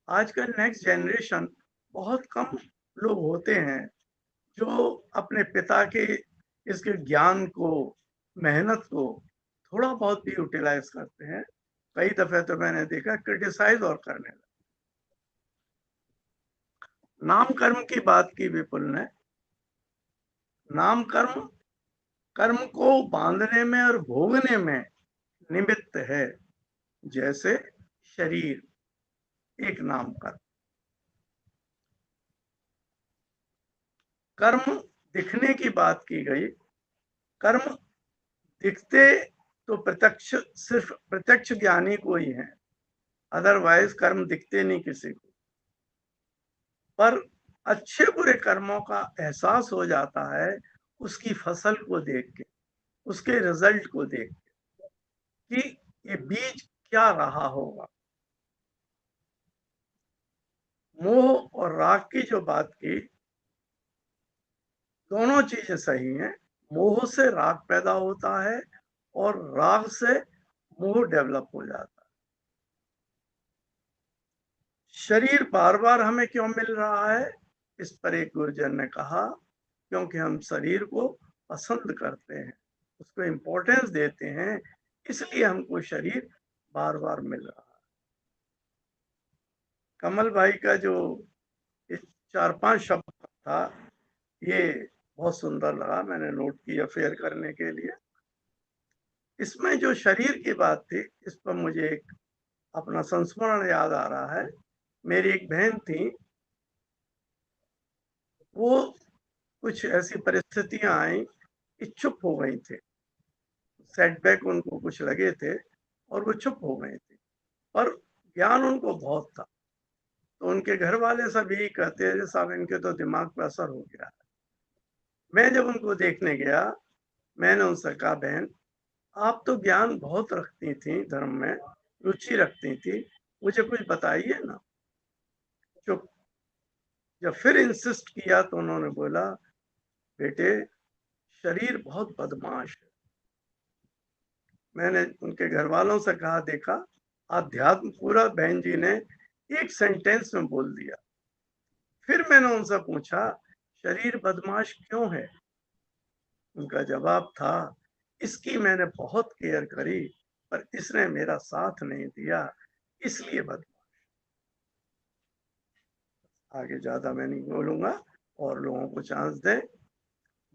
आज का नेक्स्ट जनरेशन बहुत कम लोग होते हैं जो अपने पिता के इसके ज्ञान को, मेहनत को थोड़ा बहुत भी यूटिलाइज करते हैं। कई दफे तो मैंने देखा क्रिटिसाइज और करने लगे। नाम कर्म की बात की विपुल ने। नाम कर्म कर्म को बांधने में और भोगने में निमित्त है, जैसे शरीर एक नाम कर्म। कर्म दिखने की बात की गई। कर्म दिखते तो प्रत्यक्ष, सिर्फ प्रत्यक्ष ज्ञानी को ही है, अदरवाइज कर्म दिखते नहीं किसी को। पर अच्छे बुरे कर्मों का एहसास हो जाता है उसकी फसल को देख के, उसके रिजल्ट को देख के, कि ये बीज क्या रहा होगा। मोह और राग की जो बात की, दोनों चीजें सही हैं। मोह से राग पैदा होता है और राग से मोह डेवलप हो जाता है। शरीर बार बार हमें क्यों मिल रहा है, इस पर एक गुरुजन ने कहा, क्योंकि हम शरीर को पसंद करते हैं, उसको इम्पोर्टेंस देते हैं, इसलिए हमको शरीर बार बार मिल रहा है। कमल भाई का जो 4-5 शब्द था, ये बहुत सुंदर लगा, मैंने नोट किया शेयर करने के लिए। इसमें जो शरीर की बात थी, इस पर मुझे एक अपना संस्मरण याद आ रहा है। मेरी एक बहन थी, वो कुछ ऐसी परिस्थितियां आई कि चुप हो गई थी, सेटबैक उनको कुछ लगे थे और वो चुप हो गई थी, पर ज्ञान उनको बहुत था। तो उनके घर वाले सब यही कहते हैं, साहब इनके तो दिमाग पर असर हो गया है। मैं जब उनको देखने गया, मैंने उनसे कहा, बहन आप तो ज्ञान बहुत रखती थी, धर्म में रुचि रखती थी, मुझे कुछ बताइए ना। चुप। जब फिर इंसिस्ट किया तो उन्होंने बोला, बेटे शरीर बहुत बदमाश है। मैंने उनके घर वालों से कहा, देखा अध्यात्म पूरा बहन जी ने एक सेंटेंस में बोल दिया। फिर मैंने उनसे पूछा, शरीर बदमाश क्यों है? उनका जवाब था, इसकी मैंने बहुत केयर करी पर इसने मेरा साथ नहीं दिया, इसलिए बदमाश। आगे ज्यादा मैं नहीं बोलूंगा और लोगों को चांस दें।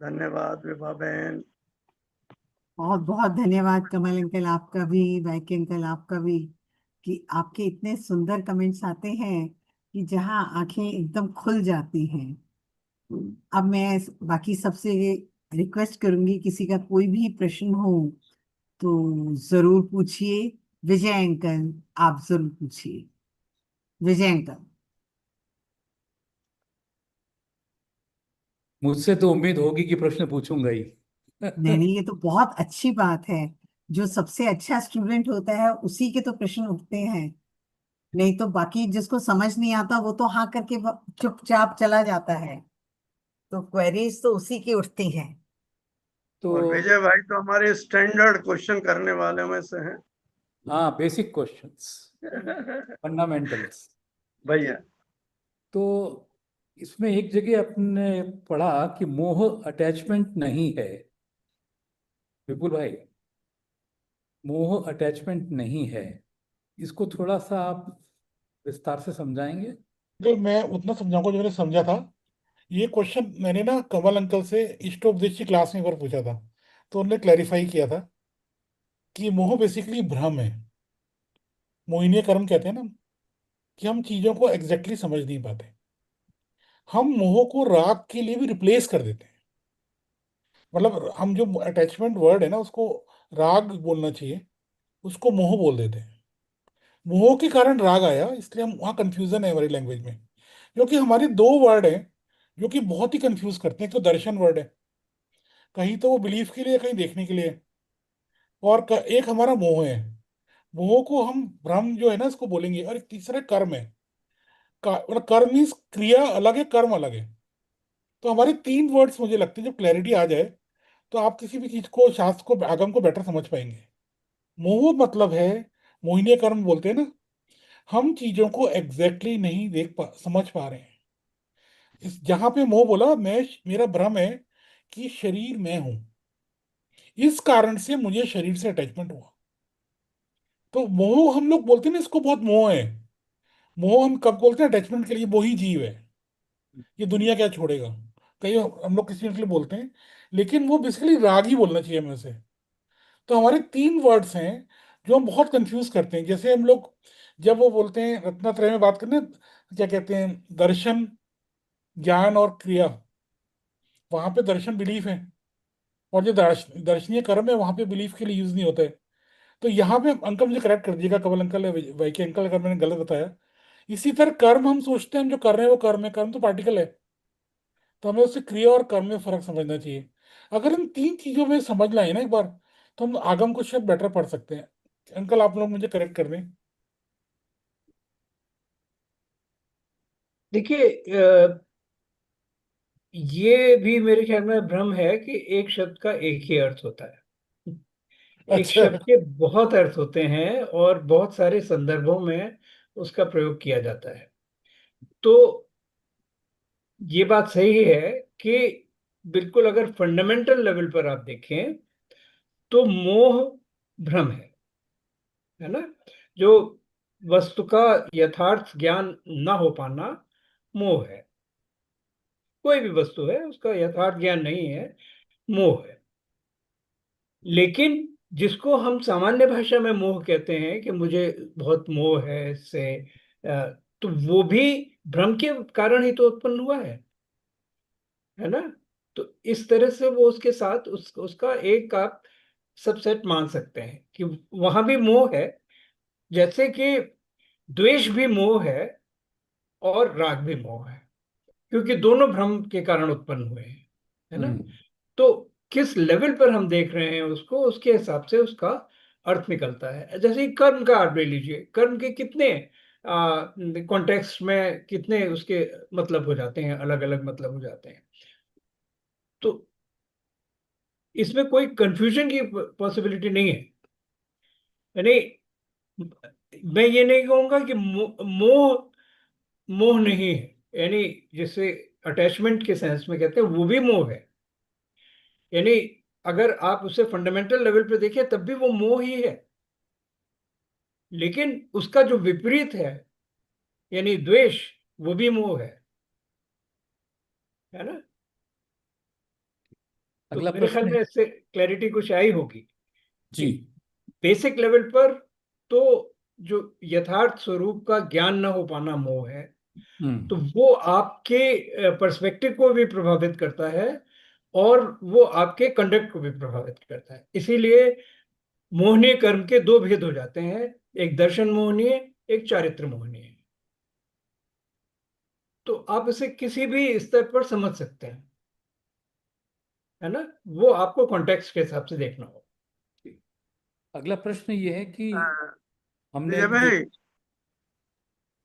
धन्यवाद विभा बहन। बहुत बहुत धन्यवाद कमल अंकल, आपका भी, वैकी अंकल आपका भी, कि आपके इतने सुंदर कमेंट्स आते हैं कि जहां आंखें एकदम खुल जाती हैं। अब मैं बाकी सबसे रिक्वेस्ट करूंगी, किसी का कोई भी प्रश्न हो तो जरूर पूछिए। विजय अंकल, आप जरूर पूछिए। विजय अंकल। मुझसे तो उम्मीद होगी कि प्रश्न पूछूंगा ही। नहीं नहीं, ये तो बहुत अच्छी बात है। जो सबसे अच्छा स्टूडेंट होता है उसी के तो प्रश्न उठते हैं, नहीं तो बाकी जिसको समझ नहीं आता वो तो हाँ करके चुपचाप चला जाता है। तो क्वेरीज तो उसी की उठती हैं। तो और विजय भाई तो हमारे स्टैंडर्ड क्वेश्चन करने वाले में से हैं। हाँ, बेसिक क्वेश्चंस, फंडामेंटल्स। भैया तो इसमें एक जगह आपने पढ़ा कि मोह अटैचमेंट नहीं है। विपुल भाई, मोह अटैचमेंट नहीं है, इसको थोड़ा सा आप विस्तार से समझाएंगे? जो मैं उतना समझाऊंगा जो मैंने समझा था। ये क्वेश्चन मैंने ना कमल अंकल से इष्टोपदेश की क्लास में एक बार पूछा था, तो उन्होंने क्लैरिफाई किया था कि मोह बेसिकली भ्रम है। मोहिनीय कर्म कहते हैं ना, कि हम चीजों को एग्जैक्टली समझ नहीं पाते। हम मोह को राग के लिए भी रिप्लेस कर देते हैं। मतलब हम जो अटैचमेंट वर्ड है ना, उसको राग बोलना चाहिए, उसको मोह बोल देते हैं। मोह के कारण राग आया, इसलिए हम वहाँ कंफ्यूजन है हमारी लैंग्वेज में। क्योंकि हमारे दो वर्ड हैं जो कि बहुत ही कंफ्यूज करते हैं। एक तो दर्शन वर्ड है, कहीं तो वो बिलीफ के लिए, कहीं देखने के लिए। और एक हमारा मोह है। मोह को हम भ्रम जो है ना, इसको बोलेंगे। और एक तीसरा कर्म है। मतलब कर्म मीन्स क्रिया अलग है, कर्म अलग है। तो हमारे तीन वर्ड्स मुझे लगते हैं, जब क्लैरिटी आ जाए तो आप किसी भी चीज को, शास्त्र को, आगम को बेटर समझ पाएंगे। मोह मतलब है, मोहिनीय कर्म बोलते हैं ना, हम चीजों को एग्जैक्टली नहीं समझ पा रहे हैं। इस जहां पे मोह बोला, मैं, मेरा भ्रम है कि शरीर मैं हूं, इस कारण से मुझे शरीर से अटैचमेंट हुआ। तो मोह हम लोग बोलते हैं ना, इसको बहुत मोह है। मोह हम कब बोलते हैं? अटैचमेंट के लिए, वो ही जीव है, ये दुनिया क्या छोड़ेगा। कई हम लोग किसी के लिए बोलते हैं, लेकिन वो बेसिकली राग ही बोलना चाहिए हमें से। तो हमारे तीन वर्ड्स हैं जो हम बहुत कंफ्यूज करते हैं। जैसे हम लोग जब वो बोलते हैं रत्नत्रय में बात करने, क्या कहते हैं, दर्शन, ज्ञान और क्रिया। वहां पे दर्शन बिलीफ है, और जो दर्शनीय कर्म है वहां पे बिलीफ के लिए यूज नहीं होता है। तो यहाँ पे अंकल मुझे करेक्ट कर दीजिएगा, कवल अंकल या वाईके अंकल, अगर मैंने गलत बताया। इसी तरह कर्म हम सोचते हैं हम जो कर रहे हैं वो कर्म है, कर्म तो पार्टिकल है। तो हमें उससे क्रिया और कर्म में फर्क समझना चाहिए। अगर इन तीन चीजों में समझ लाए ना एक बार, तो हम आगम को शायद बेटर पढ़ सकते हैं। अंकल आप लोग मुझे करेक्ट कर दें। देखिए, ये भी मेरे ख्याल में भ्रम है कि एक शब्द का एक ही अर्थ होता है। एक अच्छा। शब्द के बहुत अर्थ होते हैं और बहुत सारे संदर्भों में उसका प्रयोग किया जाता है। तो ये बात सही है कि बिल्कुल अगर फंडामेंटल लेवल पर आप देखें तो मोह भ्रम है ना। जो वस्तु का यथार्थ ज्ञान ना हो पाना मोह है। कोई भी वस्तु है उसका यथार्थ ज्ञान नहीं है, मोह है। लेकिन जिसको हम सामान्य भाषा में मोह कहते हैं कि मुझे बहुत मोह है इससे, तो वो भी भ्रम के कारण ही तो उत्पन्न हुआ है ना। तो इस तरह से वो उसके साथ उसका एक आप सबसेट मान सकते हैं कि वहां भी मोह है। जैसे कि द्वेष भी मोह और राग भी मोह है, क्योंकि दोनों भ्रम के कारण उत्पन्न हुए हैं, है ना। हम्म। तो किस लेवल पर हम देख रहे हैं उसको, उसके हिसाब से उसका अर्थ निकलता है। जैसे कि कर्म का आप ले लीजिए, कर्म के कितने कॉन्टेक्स्ट में कितने उसके मतलब हो जाते हैं, अलग अलग मतलब हो जाते हैं। तो इसमें कोई कंफ्यूजन की पॉसिबिलिटी नहीं है। यानी मैं ये नहीं कहूंगा कि मोह मोह नहीं है, यानी जिसे अटैचमेंट के सेंस में कहते हैं वो भी मोह है। यानी अगर आप उसे फंडामेंटल लेवल पे देखें तब भी वो मोह ही है। लेकिन उसका जो विपरीत है यानी द्वेष, वो भी मोह है ना। तो अगला मेरे ख्याल प्रश्न है। में इससे क्लैरिटी कुछ आई होगी कि जी। बेसिक लेवल पर तो जो यथार्थ स्वरूप का ज्ञान न हो पाना मोह है। तो हम्म। वो आपके पर्सपेक्टिव को भी प्रभावित करता है और वो आपके कंडक्ट को भी प्रभावित करता है। इसीलिए मोहनीय कर्म के दो भेद हो जाते हैं, एक दर्शन मोहनीय, एक चारित्र मोहनीय। तो आप इसे किसी भी स्तर पर समझ सकते हैं, है ना। वो आपको कॉन्टेक्स्ट के हिसाब से देखना होगा। अगला प्रश्न ये है कि हमने विजय देख। भाई,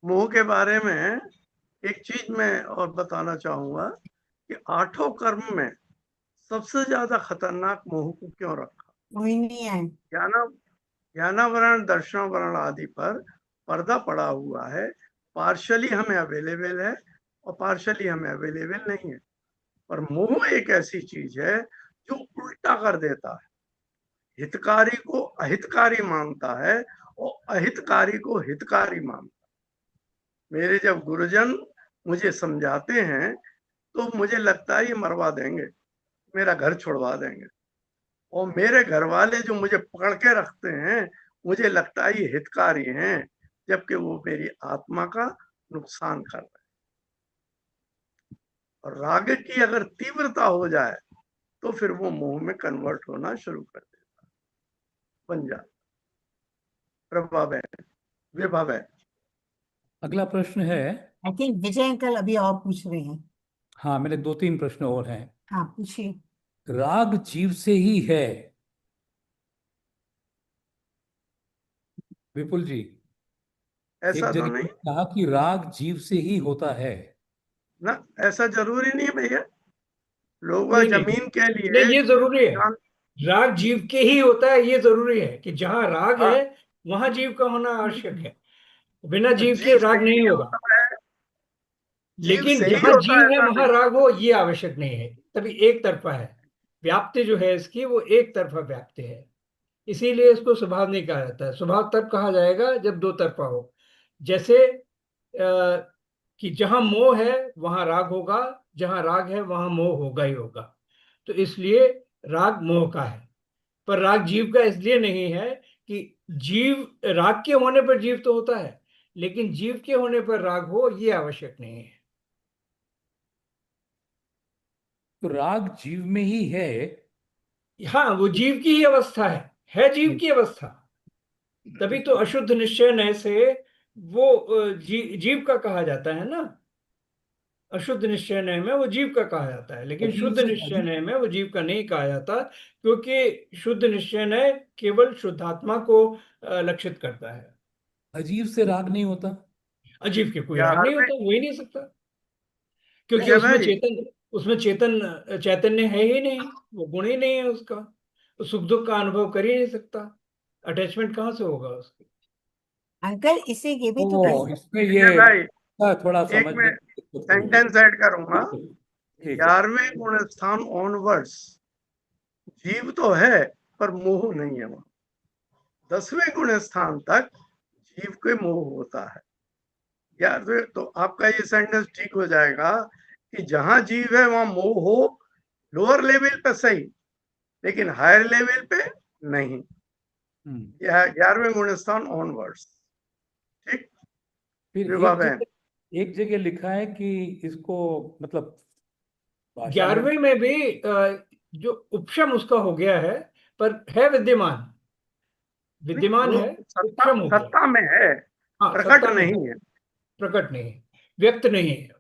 मोह के बारे में एक चीज मैं और बताना चाहूंगा कि आठों कर्म में सबसे ज्यादा खतरनाक मोह को क्यों रखा। कोई नहीं है। ज्ञान ज्ञानावरण दर्शनावरण आदि पर पर्दा पड़ा हुआ है। पार्शली हमें अवेलेबल है और पार्शली हमें अवेलेबल नहीं है। पर मोह एक ऐसी चीज है जो उल्टा कर देता है, हितकारी को अहितकारी मानता है और अहितकारी को हितकारी मानता है। मेरे जब गुरुजन मुझे समझाते हैं तो मुझे लगता है ये मरवा देंगे, मेरा घर छुड़वा देंगे। और मेरे घर वाले जो मुझे पकड़ के रखते हैं, मुझे लगता है ये हितकारी हैं, जबकि वो मेरी आत्मा का नुकसान कर रहे हैं। और राग की अगर तीव्रता हो जाए तो फिर वो मोह में कन्वर्ट होना शुरू कर देता, बन जाता, प्रभाव है, विभव है। अगला प्रश्न है। आई थिंक विजय अंकल अभी और पूछ रहे हैं। हाँ, मेरे दो तीन प्रश्न और हैं। हाँ पूछिए। राग जीव से ही है, विपुल जी। एक ऐसा तो जगह नहीं कहा कि राग जीव से ही होता है। ना, ऐसा जरूरी नहीं भैया। लोग वह नहीं नहीं जमीन के नहीं, लिए ये जरूरी है। जान, राग जीव के ही होता है, ये जरूरी है कि जहां राग हाँ, है वहां जीव का होना आवश्यक है। बिना तो जीव के जीव से राग नहीं ही होगा। होता है, जीव लेकिन से ही जहां होता है, जीव है ऐसा वहां नहीं। राग हो ये आवश्यक नहीं है। तभी एक तरफा है, व्याप्ति जो है इसकी वो एक तरफा व्याप्ति है। इसीलिए इसको स्वभाव नहीं कहा जाता है। स्वभाव तब कहा जाएगा जब दो तरफा हो। जैसे कि जहां मोह है वहां राग होगा, जहां राग है वहां मोह होगा ही होगा। तो इसलिए राग मोह का है, पर राग जीव का इसलिए नहीं है कि जीव, राग के होने पर जीव तो होता है, लेकिन जीव के होने पर राग हो ये आवश्यक नहीं है। तो राग जीव में ही है। हाँ, वो जीव की ही अवस्था है जीव की अवस्था। तभी तो अशुद्ध निश्चय नय से वो जीव का कहा जाता है ना। अशुद्ध निश्चय नय में वो जीव का कहा जाता है, लेकिन अजीब शुद्ध से निश्चय अजीब नय में वो जीव का नहीं कहा जाता, क्योंकि शुद्ध निश्चय नय केवल शुद्धात्मा को लक्षित करता है। अजीब से राग नहीं होता। अजीव के कोई राग बिहार नहीं में होता, हो ही नहीं सकता, क्योंकि विजय भाई, उसमें चैतन्य है ही नहीं, वो गुण ही नहीं है उसका, तो सुख दुख का अनुभव कर ही नहीं सकता, अटैचमेंट कहाँ से होगा उसको। अंकल इसे ये भी तो तो कह इसमें विजय ये भाई, थोड़ा एक समझने मैं की दिक्कत हो रही है। सेंटेंस ऐड करूंगा। ठीक है। 11वें गुण स्थान ऑनवर्ड्स जीव तो है पर मोह नहीं है वहां। 10वें गुण स्थान तक जीव के मोह होता है। यार तो आपका ये सेंटेंस ठीक हो जाएगा कि जहां जीव है वहां मोह हो, लोअर लेवल पे सही, लेकिन हायर लेवल पे नहीं। यह 11वें गुण स्थान ऑनवर्ड्स। ठीक। फिर विभा बहन, एक जगह लिखा है कि इसको मतलब भाषा में 11वें में भी जो उपशम उसका हो गया है, पर है विद्यमान, विद्यमान वो है, सत्ता उपशम हो गया। सत्ता में है, हाँ, प्रकट सत्ता में है, नहीं है। प्रकट नहीं है, व्यक्त नहीं है।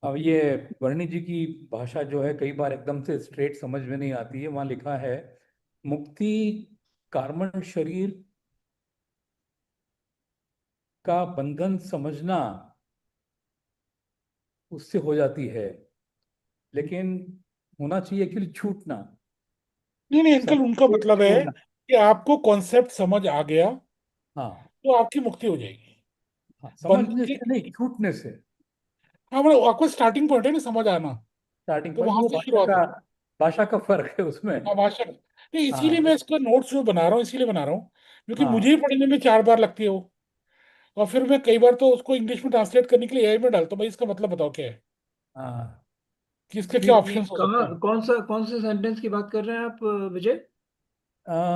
अब ये वर्णी जी की भाषा जो है कई बार एकदम से स्ट्रेट समझ में नहीं आती है। वहां लिखा है मुक्ति कार्बन शरीर का बंधन समझना उससे हो जाती है, लेकिन होना चाहिए एक्चुअली छूटना। नहीं नहीं अंकल, उनका सबसे मतलब है छोड़ना। कि आपको कॉन्सेप्ट समझ आ गया हाँ। तो आपकी मुक्ति हो जाएगी। हाँ, समझने बंधन से नहीं, छूटने से। हाँ मतलब आपको स्टार्टिंग पॉइंट है ना समझ आना, स्टार्टिंग तो पॉइंट वहां वो से शुरुआत होगी। भाषा का फर्क है उसमें। भाषा नहीं, इसीलिए हाँ। मैं इसका नोट्स जो बना रहा हूँ इसीलिए बना रहा हूँ क्योंकि मुझे हाँ। ही पढ़ने में 4 बार लगती है वो। और फिर मैं कई बार तो उसको इंग्लिश में ट्रांसलेट करने के लिए एआई में डालता हूँ, भाई इसका मतलब बताओ क्या है, हाँ। कि इसके क्या ये ऑप्शंस हो सकते कहाँ, हैं। कौन से सेंटेंस की बात कर रहे हैं आप, विजय?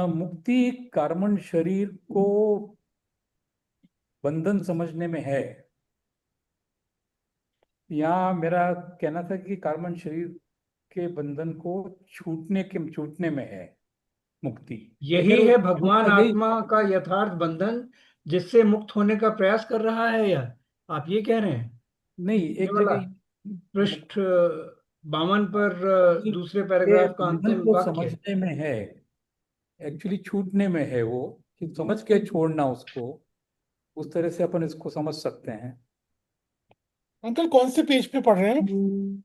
मुक्ति कार्बन शरीर को बंधन समझने में है। यहाँ मेरा कहना था कि कार्बन शरीर के बंधन को छूटने में है मुक्ति। यही खैर वो है भगवान गई। आत्मा का यथार्थ बंधन, जिससे मुक्त होने का प्रयास कर रहा है, यह आप ये कह रहे हैं? नहीं, ये एक वाला जगह पृष्ठ 52 पर मुक्ति दूसरे के पैराग्राफ का बंधन अंतिम को वाक्य। समझने में है, एक्चुअली छूटने में है वो, कि समझ के छोड़ना उसको। उस तरह से अपन इसको समझ सकते हैं। अंकल कौन से पेज पे पढ़ रहे हैं?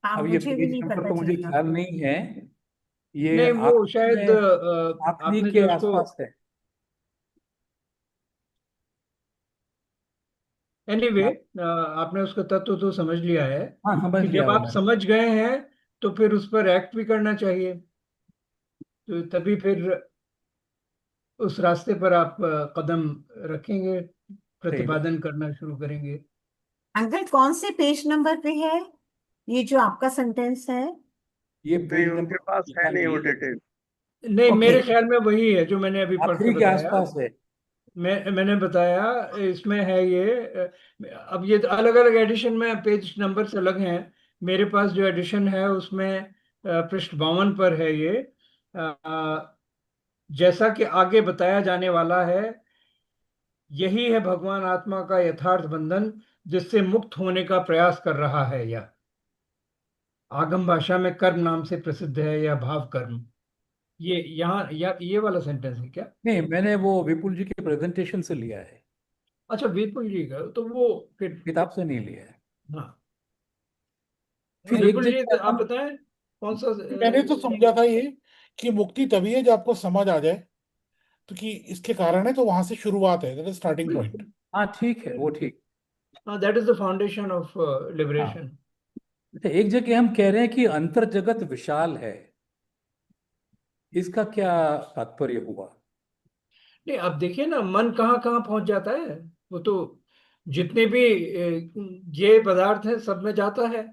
हाँ अब ये मुझे भी पेज नहीं नंबर पता तो मुझे चलेगा। ख्याल नहीं है। ये नहीं, वो आखिरी शायद में, आखिरी आपने के जो उसको, आसपास है। एनीवे, आपने उसका तत्व तो समझ लिया है, हाँ, समझ कि लिया जब वो आप मैंने। समझ गए हैं तो फिर उस पर एक्ट भी करना चाहिए, तो तभी फिर उस रास्ते पर आप कदम रखेंगे, सही बात। प्रतिपादन करना शुरू करेंगे। अंकल कौन से पेज नंबर पे है ये जो आपका सेंटेंस है? ये नहीं पेज उनके नंबर पास है लिखा नहीं नहीं वो है, लेकिन डिटेल। नहीं, ओके। मेरे ख्याल में वही है जो मैंने अभी पढ़ के आखिरी के बताया। आसपास है। मैंने बताया इसमें है ये। अब ये अलग अलग एडिशन में पेज नंबर्स अलग हैं। मेरे पास जो एडिशन है उसमें पृष्ठ 52 पर है ये। जैसा कि आगे बताया जाने वाला है, यही है भगवान आत्मा का यथार्थ बंधन, जिससे मुक्त होने का प्रयास कर रहा है यह। आगम भाषा में कर्म नाम से प्रसिद्ध है यह भाव कर्म। ये यहाँ ये वाला सेंटेंस है क्या? नहीं, मैंने वो विपुल जी के प्रेजेंटेशन से लिया है, अच्छा, विपुल जी का, तो वो फिर, किताब से नहीं लिया है। हाँ, फिर एक विपुल जी जगह आप अपन, बताएं कौन सा मैंने तो समझा था ये कि मुक्ति तभी है जब आपको समझ आ जाए, तो कि इसके कारण है, तो वहां से शुरुआत है, दैट इज स्टार्टिंग पॉइंट। बिल्कुल। हाँ ठीक है, वो ठीक। हाँ, that is the foundation of हाँ। लिबरेशन। अच्छा, एक जगह हम कह रहे हैं कि अंतर जगत विशाल है, इसका क्या तात्पर्य हुआ? नहीं, अब देखिए ना, मन कहाँ कहाँ पहुंच जाता है। वो तो जितने भी ये पदार्थ है सब में जाता है।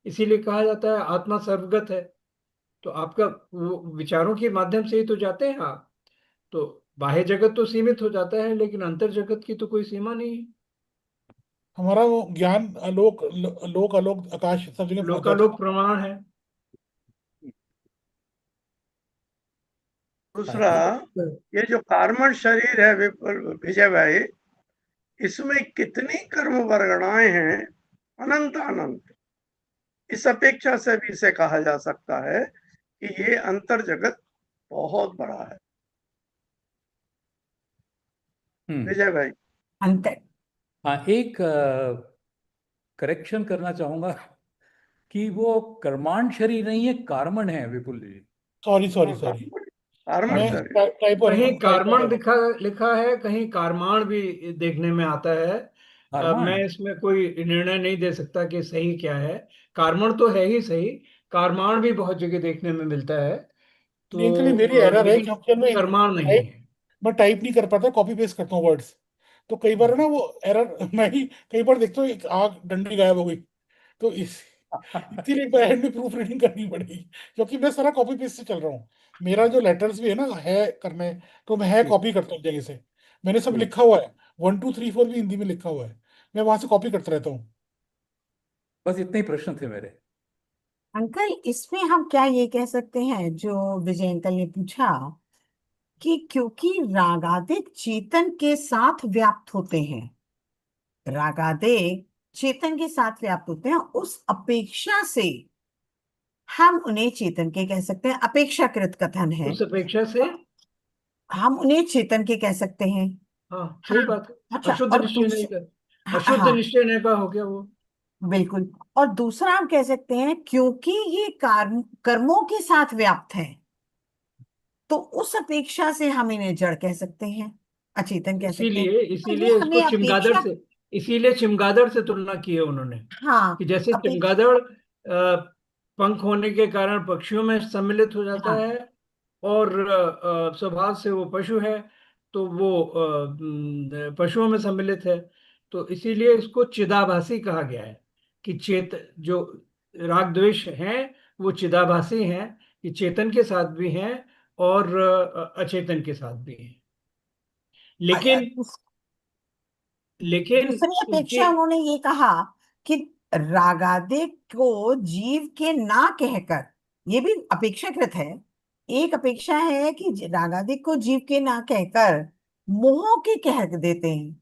इसीलिए कहा जाता है आत्मा सर्वगत है। तो आपका वो विचारों के माध्यम से ही तो जाते हैं आप। तो बाह्य जगत तो सीमित हो जाता है, लेकिन अंतर जगत की तो कोई सीमा नहीं है। हमारा वो ज्ञान आलोक, लोक आलोक आकाश सब जगह पहुंच जाता लोकालोक प्रमाण है। दूसरा, तो ये जो कार्बन शरीर है विजय भाई, इसमें कितनी कर्म वर्गणाएं हैं, अनंत अनंत। इस अपेक्षा से भी इसे कहा जा सकता है कि ये अंतर जगत बहुत बड़ा है। विजय भाई, अंतर। हाँ, एक करेक्शन करना चाहूंगा कि वो कर्मांड शरीर नहीं है, कार्मण है विपुल जी। सॉरी सॉरी हाँ, सॉरी, कार्बन मैं कार्मण, शरीर। टाइपो कहीं टाइपो कार्मण है। लिखा लिखा है, कहीं कारमाण भी देखने में आता है। मैं कार्माण। इसमें कोई निर्णय नहीं दे सकता कि सही क्या है। कारमण तो है ही सही, कारमाण भी बहुत जगह देखने में मिलता है। नहीं अंकल, ये मेरी तो एरर है लेकिन क्योंकि मैं करमाण नहीं टाइप है। मैं टाइप नहीं कर पाता, कॉपी पेस्ट करता हूँ वर्ड्स। तो कई बार ना वो एरर मैं ही कई बार देखता हूँ, एक आग डंडी गायब हो गई। तो इसीलिए एक बार हैंड में प्रूफ रीडिंग करनी पड़ेगी, क्योंकि मैं सारा कॉपी पेस्ट से चल रहा हूँ। मेरा जो लेटर्स भी है ना है करने, तो मैं है कॉपी करता हूँ जगह से। मैंने सब लिखा हुआ है, 1 2 3 4 भी हिंदी में लिखा हुआ है, मैं वहां से कॉपी करता रहता हूँ। बस इतने ही प्रश्न थे मेरे। अंकल, इसमें हम क्या ये कह सकते हैं जो विजय अंकल ने पूछा, कि क्योंकि रागादिक चेतन के साथ व्याप्त होते हैं, रागादिक चेतन के साथ व्याप्त होते हैं, उस अपेक्षा से हम उन्हें चेतन के कह सकते हैं। अपेक्षाकृत कथन है। उस अपेक्षा से, हम उन्हें चेतन के कह सकते हैं। हाँ हाँ। सही बात है। अच्छा, अशुद्ध और निश्चय नहीं दूसरा, कर, हाँ अशुद्ध हाँ, निश्चय नहीं का हो गया वो। बिल्कुल। और दूसरा हम कह सकते हैं क्योंकि ये कर्मों के साथ व्याप्त है, तो उस अपेक्षा से हम इन्हें जड़ कह सकते हैं, अचेतन कह सकते हैं। इसीलिए और ये इसीलिए इसको हमें चिमगादड़ अपेक्षा, से, इसीलिए चिमगादड़ से तुलना की है उन्होंने। हाँ कि जैसे अपेक्षा, चमगादड़ पंख होने के कारण पक्षियों में सम्मिलित हो जाता हाँ। है, और स्वभाव से वो पशु है, तो वो पशुओं में सम्मिलित है। तो इसीलिए इसको चिदाभासी कहा गया है। कि चेत जो राग द्वेष हैं, वो चिदाभासी हैं, कि चेतन के साथ भी हैं और अचेतन के साथ भी हैं। अ- अ- लेकिन दूस- लेकिन दूसरी उनके, अपेक्षा उन्होंने ये कहा कि रागादिक को जीव के ना कहकर, ये भी अपेक्षाकृत है। एक अपेक्षा है कि रागादिक को जीव के ना कहकर मोह के कह देते हैं।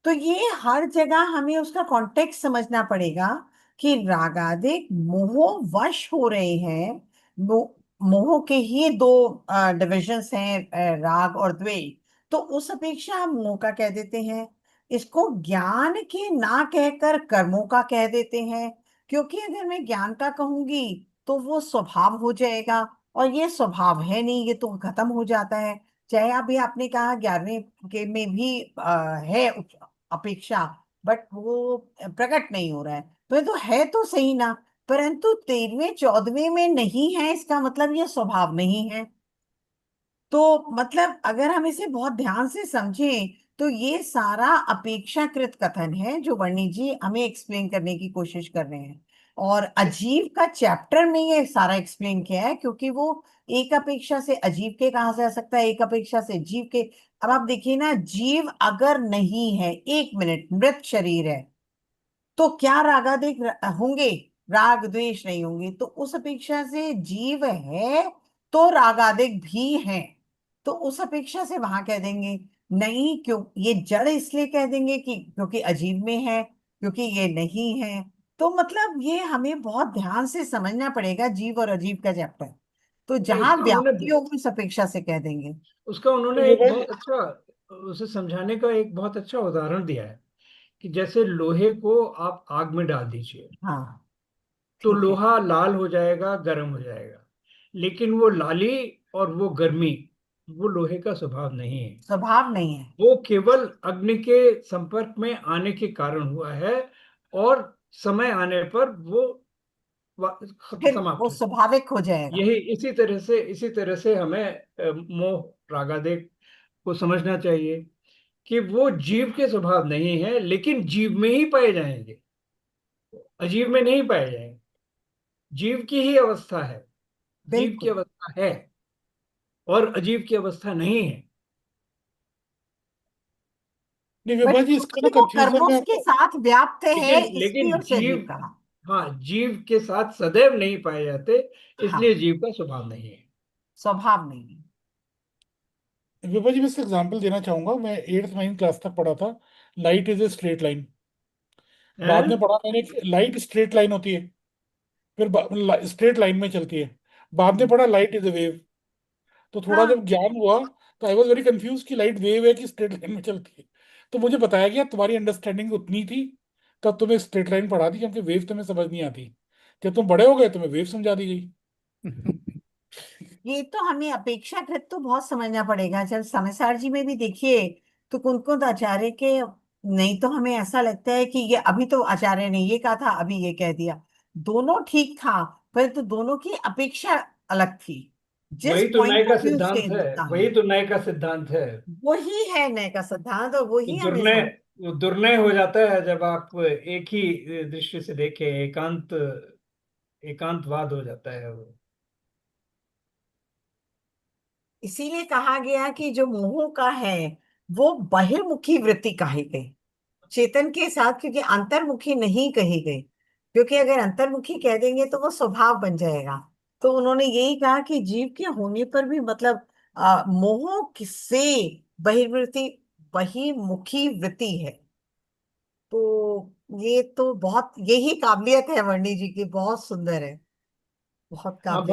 तो ये हर जगह हमें उसका कॉन्टेक्स्ट समझना पड़ेगा कि रागादिक मोह वश हो रहे हैं। मोह के ही दो डिविजन्स हैं, राग और द्वेष। तो उस अपेक्षा हम मोह का कह देते हैं। इसको ज्ञान के ना कहकर कर्मों का कह देते हैं, क्योंकि अगर मैं ज्ञान का कहूंगी तो वो स्वभाव हो जाएगा, और ये स्वभाव है नहीं, ये तो खत्म हो जाता है। चाहे अभी आपने कहा 11वें के में भी है अपेक्षा, बट वो प्रकट नहीं हो रहा है, तो है तो सही ना। परंतु 13वें 14वें में नहीं है, इसका मतलब ये स्वभाव नहीं है। तो मतलब अगर हम इसे बहुत ध्यान से समझें तो ये सारा अपेक्षाकृत कथन है जो वर्णी जी हमें एक्सप्लेन करने की कोशिश कर रहे हैं। और अजीब का चैप्टर में ये सारा एक्सप्लेन किया है, क्योंकि वो एक अपेक्षा से अजीब के कहा जा सकता है, एक अपेक्षा से जीव के। अब आप देखिए ना, जीव अगर नहीं है, 1 मिनट मृत शरीर है, तो क्या रागादिक होंगे? राग द्वेष नहीं होंगे। तो उस अपेक्षा से जीव है तो रागादिक भी है। तो उस अपेक्षा से वहां कह देंगे नहीं, क्यों ये जड़ इसलिए कह देंगे कि क्योंकि अजीब में है, क्योंकि ये नहीं है। तो मतलब ये हमें बहुत ध्यान से समझना पड़ेगा, जीव और अजीब का चैप्टर। तो नहीं, जहां व्याप्ति होगी उस अपेक्षा से कह देंगे। उसका तो उन्होंने ये एक भाई, बहुत अच्छा, उसे समझाने का एक बहुत अच्छा उदाहरण दिया है। कि जैसे लोहे को आप आग में डाल दीजिए, हाँ, तो ठीक है। लोहा लाल हो जाएगा, गर्म हो जाएगा। लेकिन वो लाली और वो गर्मी, वो लोहे का स्वभाव नहीं है। स्वभाव नहीं है। वो केवल अग्नि के संपर्क में आने के कारण हुआ है, और समय आने पर वो फिर वो समाप्त हो जाए। स्वाभाविक हो जाएगा। यही इसी तरह से हमें मोह रागादेश को समझना चाहिए। कि वो जीव के स्वभाव नहीं है, लेकिन जीव में ही पाए जाएंगे, अजीब में नहीं पाए जाएंगे। जीव की ही अवस्था है, जीव की बिल्कुल। अवस्था है, और अजीब की अवस्था नहीं है। नहीं बट विभा जी, इसका ना वो कंफ्यूजन कर्मों मैं के आपको। साथ व्याप्त है, लेकिन इसलिए लेकिन उसे जीव जीव, कहा। हाँ, जीव के साथ सदैव नहीं पाए जाते, हाँ, इसलिए जीव का स्वभाव नहीं है। स्वभाव नहीं है। विभा जी मैं इसका एग्जाम्पल देना चाहूंगा। मैं 8th 9th क्लास तक पढ़ा था, light is a straight line. बाद हैं? में पढ़ा मैंने, लाइट स्ट्रेट लाइन होती है, फिर स्ट्रेट लाइन में चलती है। बाद में पढ़ा लाइट इज ए वेव। तो थोड़ा हाँ, जब ज्ञान हुआ तो आई वॉज वेरी कंफ्यूज कि लाइट वेव है कि स्ट्रेट लाइन में चलती है। तो मुझे बताया गया तुम्हारी अंडरस्टैंडिंग उतनी थी, तब तुम्हें स्ट्रेट लाइन पढ़ा दी, क्योंकि वेव तुम्हें समझ नहीं आती। जब तुम बड़े हो गए तुम्हें वेव समझा दी गई। ये तो हमें अपेक्षाकृत तो बहुत समझना पड़ेगा। जब समयसार जी में भी देखिए तो कुंकुद आचार्य के, नहीं तो हमें ऐसा लगता है कि ये अभी तो आचार्य ने ये कहा था, अभी ये कह दिया। दोनों ठीक था, परंतु दोनों की अपेक्षा अलग थी। जिस वही तो न्याय पॉइंट का ऑफ व्यू से सिद्धांत है, देखता वही है, तो न्याय का सिद्धांत है। वही है नए का सिद्धांत, और वो वही हमें दुर्नय समझ। वो दुर्नय हो जाता है जब आप एक ही दृष्टि से देखें, एकांतवाद हो जाता है वो। इसीलिए कहा गया कि जो मोह का है वो बहिर्मुखी वृत्ति कही गई चेतन के साथ, क्योंकि अंतर्मुखी नहीं कही गई। क्योंकि अगर अंतर्मुखी कह देंगे तो वो स्वभाव बन जाएगा। तो उन्होंने यही कहा कि जीव के होने पर भी मतलब मोह किससे बहिर्वृत्ति, बहिर्मुखी वृत्ति है। तो ये तो बहुत, यही काबिलियत है वर्णी जी की, बहुत सुंदर है, बहुत हाँ, काबिलियत।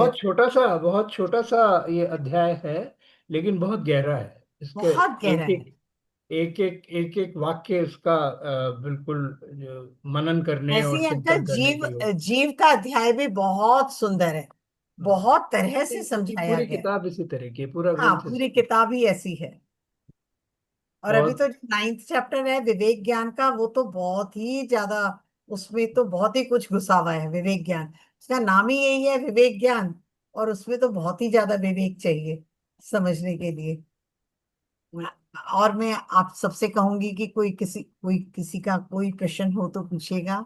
बहुत छोटा सा ये अध्याय है, लेकिन बहुत गहरा है। इसके बहुत गहरा एक है। एक एक वाक्य इसका बिल्कुल जो मनन करने ऐसे और ही अंकल, चिंतन करने जीव की हो। जीव का अध्याय भी बहुत सुंदर है। हाँ, बहुत तरह से पूरी समझाया पूरी गया है। किताब इसी तरह की है, पूरा हाँ, ग्रंथ पूरी इसी। किताब ही ऐसी है। और अभी बहुत। तो 9th चैप्टर है विवेक ज्ञान का, वो तो बहुत ही ज्यादा, उसमें तो बहुत ही कुछ घुसा हुआ है विवेक ज्ञान। उसका नाम ही यही है विवेक ज्ञान, और उसमें तो बहुत ही ज्यादा विवेक चाहिए समझने के लिए। और मैं आप सबसे कहूंगी कि कोई किसी का कोई प्रश्न हो तो पूछेगा।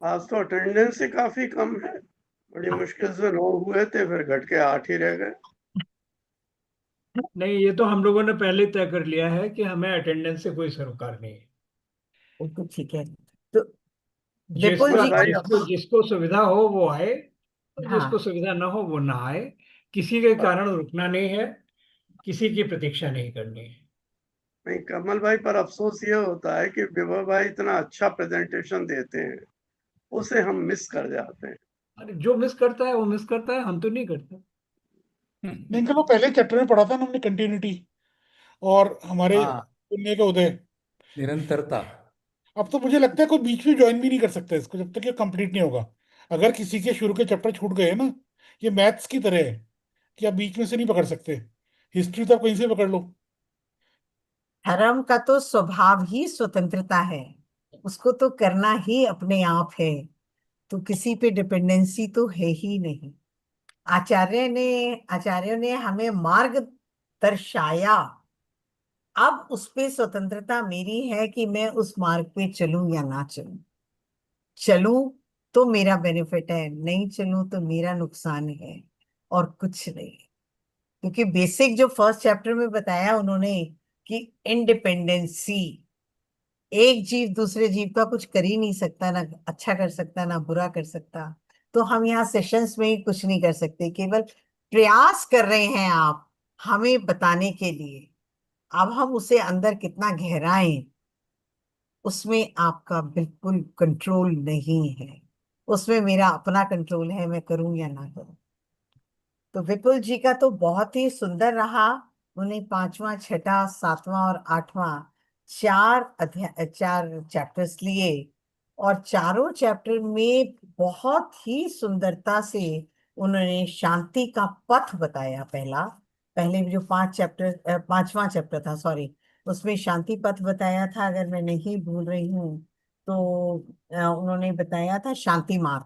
आज तो अटेंडेंस ही काफी कम है, बड़ी मुश्किल से 9 हुए थे, फिर घट के 8 ही रह गए। नहीं, ये तो हम लोगों ने पहले तय कर लिया है कि हमें अटेंडेंस से कोई सरोकार नहीं है। बिल्कुल ठीक है। तो विपुल जिसको कमल जी भाई जिसको जिसको सुविधा हो वो आए, और जिसको हाँ, सुविधा ना हो वो ना आए। किसी के कारण रुकना नहीं है, किसी की प्रतीक्षा नहीं करनी है। नहीं, कमल भाई, पर अफसोस ये होता है कि विभा भाई इतना अच्छा प्रेजेंटेशन देते हैं, उसे हम मिस कर जाते हैं। अरे जो मिस करता है वो मिस करता है, हम तो नहीं करते। नहीं चलो, पहले चैप्टर में पढ़ा था ना हमने कंटिन्यूटी और हमारे हाँ, पुण्य का उदय। निरंतरता। अब तो मुझे लगता है कोई बीच में ज्वाइन भी नहीं कर सकता इसको जब तक ये कंप्लीट नहीं होगा। अगर किसी के शुरू के चैप्टर छूट गए ना, ये मैथ्स की तरह है कि आप बीच में से नहीं पकड़ सकते। हिस्ट्री तो आप कहीं से पकड़ लो। धर्म का तो स्वभाव ही स्वतंत्रता है, उसको तो करना ही अपने आप है। तो किसी पे डिपेंडेंसी तो है ही नहीं। आचार्य ने आचार्यों ने हमें मार्ग दर्शाया। अब उस पे स्वतंत्रता मेरी है कि मैं उस मार्ग पे चलूं या ना चलूं। चलूं तो मेरा बेनिफिट है, नहीं चलूं तो मेरा नुकसान है, और कुछ नहीं। क्योंकि बेसिक जो फर्स्ट चैप्टर में बताया उन्होंने कि इंडिपेंडेंसी, एक जीव दूसरे जीव का कुछ कर ही नहीं सकता, ना अच्छा कर सकता ना बुरा कर सकता। तो हम यहाँ सेशंस में ही कुछ नहीं कर सकते, केवल प्रयास कर रहे हैं आप हमें बताने के लिए। अब हम उसे अंदर कितना गहराएं, उसमें आपका बिल्कुल कंट्रोल नहीं है। उसमें मेरा अपना कंट्रोल है, मैं करूं या ना करूं। तो विपुल जी का तो बहुत ही सुंदर रहा। उन्हें पांचवा, छठा, सातवां और आठवां, चार चैप्टर्स लिए, और चारों चैप्टर में बहुत ही सुंदरता से उन्होंने शांति का पथ बताया। पहले जो 5 चैप्टर, पांचवा चैप्टर था, सॉरी, उसमें शांति पथ बताया था, अगर मैं नहीं भूल रही हूँ तो। उन्होंने बताया था शांति मार्ग,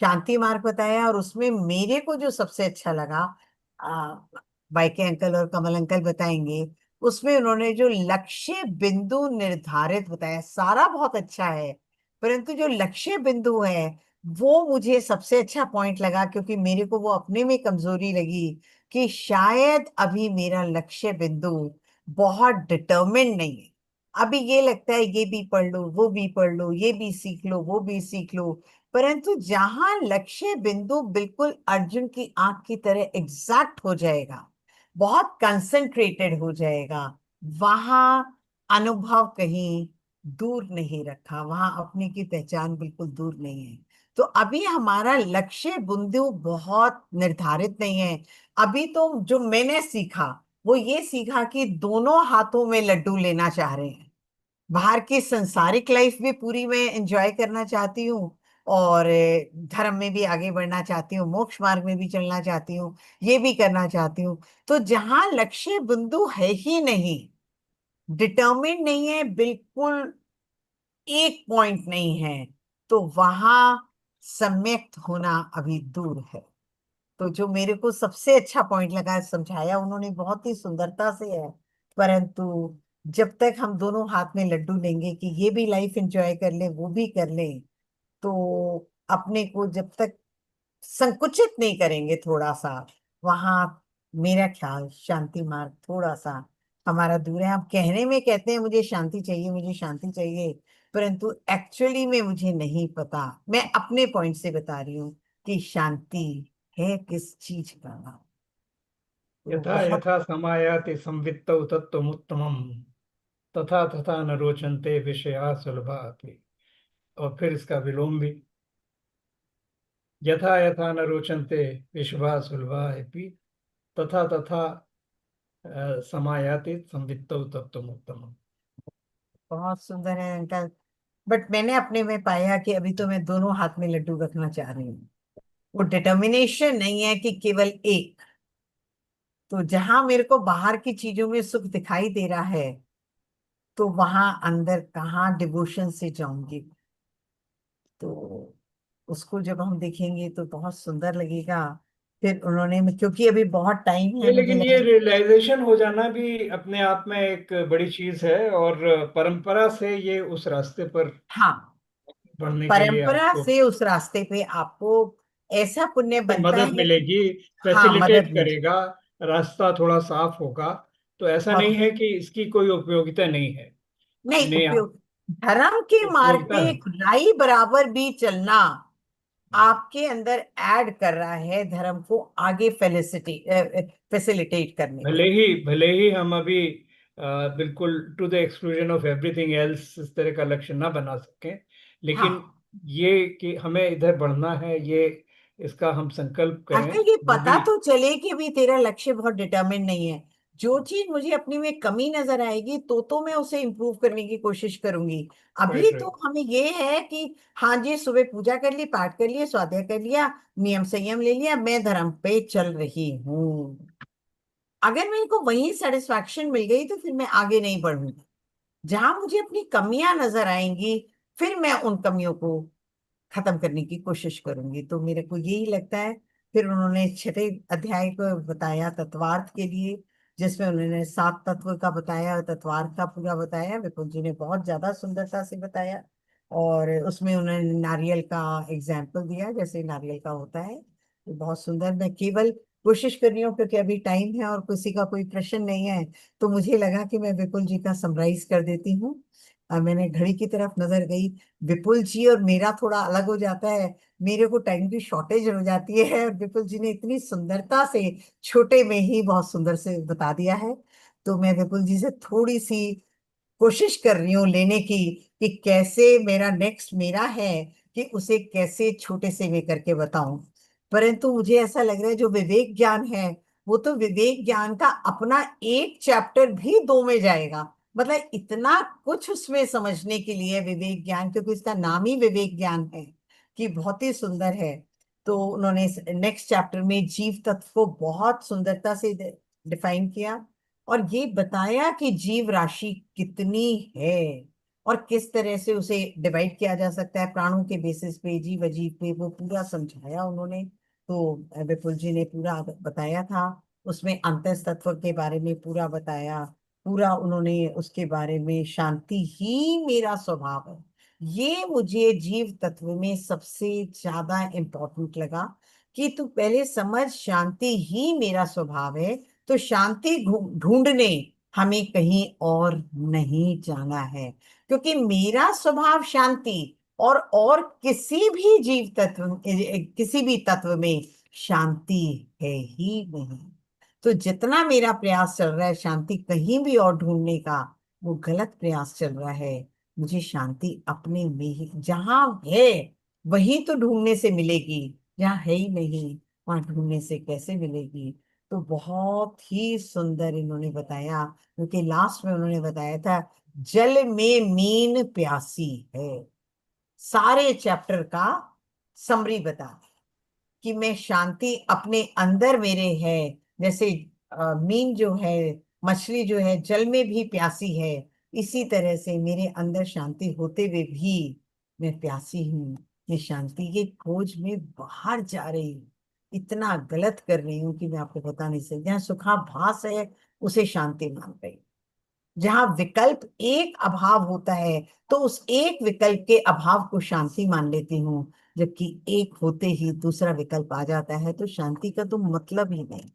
शांति मार्ग बताया। और उसमें मेरे को जो सबसे अच्छा लगा, आ, बाइके अंकल और कमल अंकल बताएंगे, उसमें उन्होंने जो लक्ष्य बिंदु निर्धारित बताया, सारा बहुत अच्छा है, परंतु जो लक्ष्य बिंदु है वो मुझे सबसे अच्छा पॉइंट लगा, क्योंकि मेरे को वो अपने में कमजोरी लगी कि शायद अभी मेरा लक्ष्य बिंदु बहुत डिटर्मिन्ड नहीं है। अभी ये लगता है ये भी पढ़ लो, वो भी पढ़ लो, ये भी सीख लो, वो भी सीख लो। परंतु जहां लक्ष्य बिंदु बिल्कुल अर्जुन की आंख की तरह एग्जैक्ट हो जाएगा, बहुत कंसंट्रेटेड हो जाएगा, वहां अनुभव कहीं दूर नहीं रखा, वहां अपने की पहचान बिल्कुल दूर नहीं है। तो अभी हमारा लक्ष्य बिंदु बहुत निर्धारित नहीं है। अभी तो जो मैंने सीखा वो ये सीखा कि दोनों हाथों में लड्डू लेना चाह रहे हैं। बाहर की संसारिक लाइफ भी पूरी मैं एंजॉय करना चाहती हूँ, और धर्म में भी आगे बढ़ना चाहती हूँ, मोक्ष मार्ग में भी चलना चाहती हूँ, ये भी करना चाहती हूँ। तो जहां लक्ष्य बिंदु है ही नहीं, डिटर्मिन नहीं है, बिल्कुल एक पॉइंट नहीं है, तो वहां सम्यक्त होना अभी दूर है। तो जो मेरे को सबसे अच्छा पॉइंट लगा, समझाया उन्होंने बहुत ही सुंदरता से है। परंतु जब तक हम दोनों हाथ में लड्डू लेंगे कि ये भी लाइफ एंजॉय कर ले, वो भी कर ले, तो अपने को जब तक संकुचित नहीं करेंगे थोड़ा सा, वहां मेरा ख्याल शांति मार्ग थोड़ा सा हमारा दूर है। हम कहने में कहते हैं मुझे शांति चाहिए, मुझे शांति चाहिए, परंतु एक्चुअली में मुझे नहीं पता। मैं अपने पॉइंट से बता रही हूँ कि शांति है किस चीज का। तो यथा बहुत यथा समायाति संवित्तौ तत्त्वमुत्तमम् तथा तथा न रोचन्ते विषया सुलभा अपि। और फिर इसका विलोम भी, यथा यथा न रोचन्ते विषया सुलभा अपि तथा तथा समायाति संवित्तौ तत्त्वमुत्तमम्। बहुत सुंदर है इनका। बट मैंने अपने में पाया कि अभी तो मैं दोनों हाथ में लड्डू रखना चाह रही हूँ। वो डिटर्मिनेशन नहीं है कि केवल एक। तो जहां मेरे को बाहर की चीजों में सुख दिखाई दे रहा है, तो वहां अंदर कहाँ डिवोशन से जाऊंगी। तो उसको जब हम देखेंगे तो बहुत सुंदर लगेगा। फिर उन्होंने, क्योंकि अभी बहुत टाइम ये है, मुझे लेकिन ये लगा। रियलाइजेशन हो जाना भी अपने आप में एक बड़ी चीज है, और परंपरा से ये उस रास्ते पर हाँ, बढ़ने के लिए परंपरा आपको से उस रास्ते पे आपको ऐसा पुण्य बनता मदद है। मिलेगी, हाँ, फैसिलिटेट मदद मिल, करेगा, रास्ता थोड़ा साफ होगा। तो ऐसा नहीं बहुत है कि इसकी कोई उपयोगिता नहीं है, नहीं अपने आप उपयोग। धर्म के मार्ग उपयोगिता पे है। एक राई बराबर भी चलना आपके अंदर ऐड कर रहा है धर्म को आगे फैसिलिटेट करने में। भले ही हम अभी बिल्कुल to the exclusion of everything else इस तरह का लक्ष्य ना बना सकें, लेकिन हाँ, ये कि हमें इधर बढ़ना है, ये इसका हम संकल्प करें, अगर ये वो पता भी। तो चले कि अभी तेरा लक्ष्य बहुत डिटरमिन नहीं है, जो चीज मुझे अपने में कमी नजर आएगी तो मैं उसे इम्प्रूव करने की कोशिश करूंगी। अभी राइट तो राइट। हमें ये है कि हाँ जी, सुबह पूजा कर ली, पाठ कर लिया, स्वाध्याय कर लिया, नियम संयम ले लिया, मैं धर्म पे चल रही हूँ। अगर मेरे को वही सेटिस्फैक्शन मिल गई तो फिर मैं आगे नहीं बढ़ूंगी। जहां मुझे अपनी कमियां नजर आएंगी, फिर मैं उन कमियों को खत्म करने की कोशिश करूंगी। तो मेरे को यही लगता है। फिर उन्होंने छठे अध्याय को बताया तत्वार्थ के लिए, जिसमें उन्होंने 7 तत्व का बताया और तत्वार्थ का पूरा बताया। विपुल जी ने बहुत ज्यादा सुंदरता से बताया। और उसमें उन्होंने नारियल का एग्जाम्पल दिया, जैसे नारियल का होता है। तो बहुत सुंदर। मैं केवल कोशिश कर रही हूँ, क्योंकि अभी टाइम है और किसी का कोई प्रश्न नहीं है, तो मुझे लगा कि मैं विपुल जी का समराइज कर देती हूँ। मैंने घड़ी की तरफ नजर गई, विपुल जी और मेरा थोड़ा अलग हो जाता है। मेरे को टाइम की शॉर्टेज हो जाती है, और विपुल जी ने इतनी सुंदरता से छोटे में ही बहुत सुंदर से बता दिया है। तो मैं विपुल जी से थोड़ी सी कोशिश कर रही हूँ लेने की, कि कैसे मेरा नेक्स्ट मेरा है, कि उसे कैसे छोटे से में करके बताऊं। परंतु मुझे ऐसा लग रहा है जो विवेक ज्ञान है, वो तो विवेक ज्ञान का अपना एक चैप्टर भी 2 में जाएगा। मतलब इतना कुछ उसमें समझने के लिए विवेक ज्ञान, क्योंकि इसका नाम ही विवेक ज्ञान है, कि बहुत ही सुंदर है। तो उन्होंने नेक्स्ट चैप्टर में जीव तत्व को बहुत सुंदरता से डिफाइन किया, और ये बताया कि जीव राशि कितनी है, और किस तरह से उसे डिवाइड किया जा सकता है प्राणों के बेसिस पे, जीव अजीव पे, वो पूरा समझाया उन्होंने। तो विपुल जी ने पूरा बताया था। उसमें अंतस तत्व के बारे में पूरा बताया। पूरा उन्होंने उसके बारे में, शांति ही मेरा स्वभाव है, ये मुझे जीव तत्व में सबसे ज्यादा इम्पोर्टेंट लगा। कि तू पहले समझ शांति ही मेरा स्वभाव है, तो शांति ढूंढने हमें कहीं और नहीं जाना है, क्योंकि मेरा स्वभाव शांति और किसी भी जीव तत्व, किसी भी तत्व में शांति है ही नहीं। तो जितना मेरा प्रयास चल रहा है शांति कहीं भी और ढूंढने का, वो गलत प्रयास चल रहा है। मुझे शांति अपने में ही जहां है वही तो ढूंढने से मिलेगी, जहाँ है ही नहीं वहां ढूंढने से कैसे मिलेगी। तो बहुत ही सुंदर इन्होंने बताया, क्योंकि लास्ट में उन्होंने बताया था जल में मीन प्यासी है। सारे चैप्टर का समरी बता दी कि मैं शांति अपने अंदर मेरे है। जैसे मीन जो है, मछली जो है जल में भी प्यासी है, इसी तरह से मेरे अंदर शांति होते हुए भी मैं प्यासी हूँ। मैं शांति की खोज में बाहर जा रही हूँ, इतना गलत कर रही हूँ कि मैं आपको बता नहीं सकती। जहाँ सुखाभास है उसे शांति मान रही हूँ, जहां विकल्प एक अभाव होता है तो उस एक विकल्प के अभाव को शांति मान लेती हूँ, जबकि एक होते ही दूसरा विकल्प आ जाता है तो शांति का तो मतलब ही नहीं।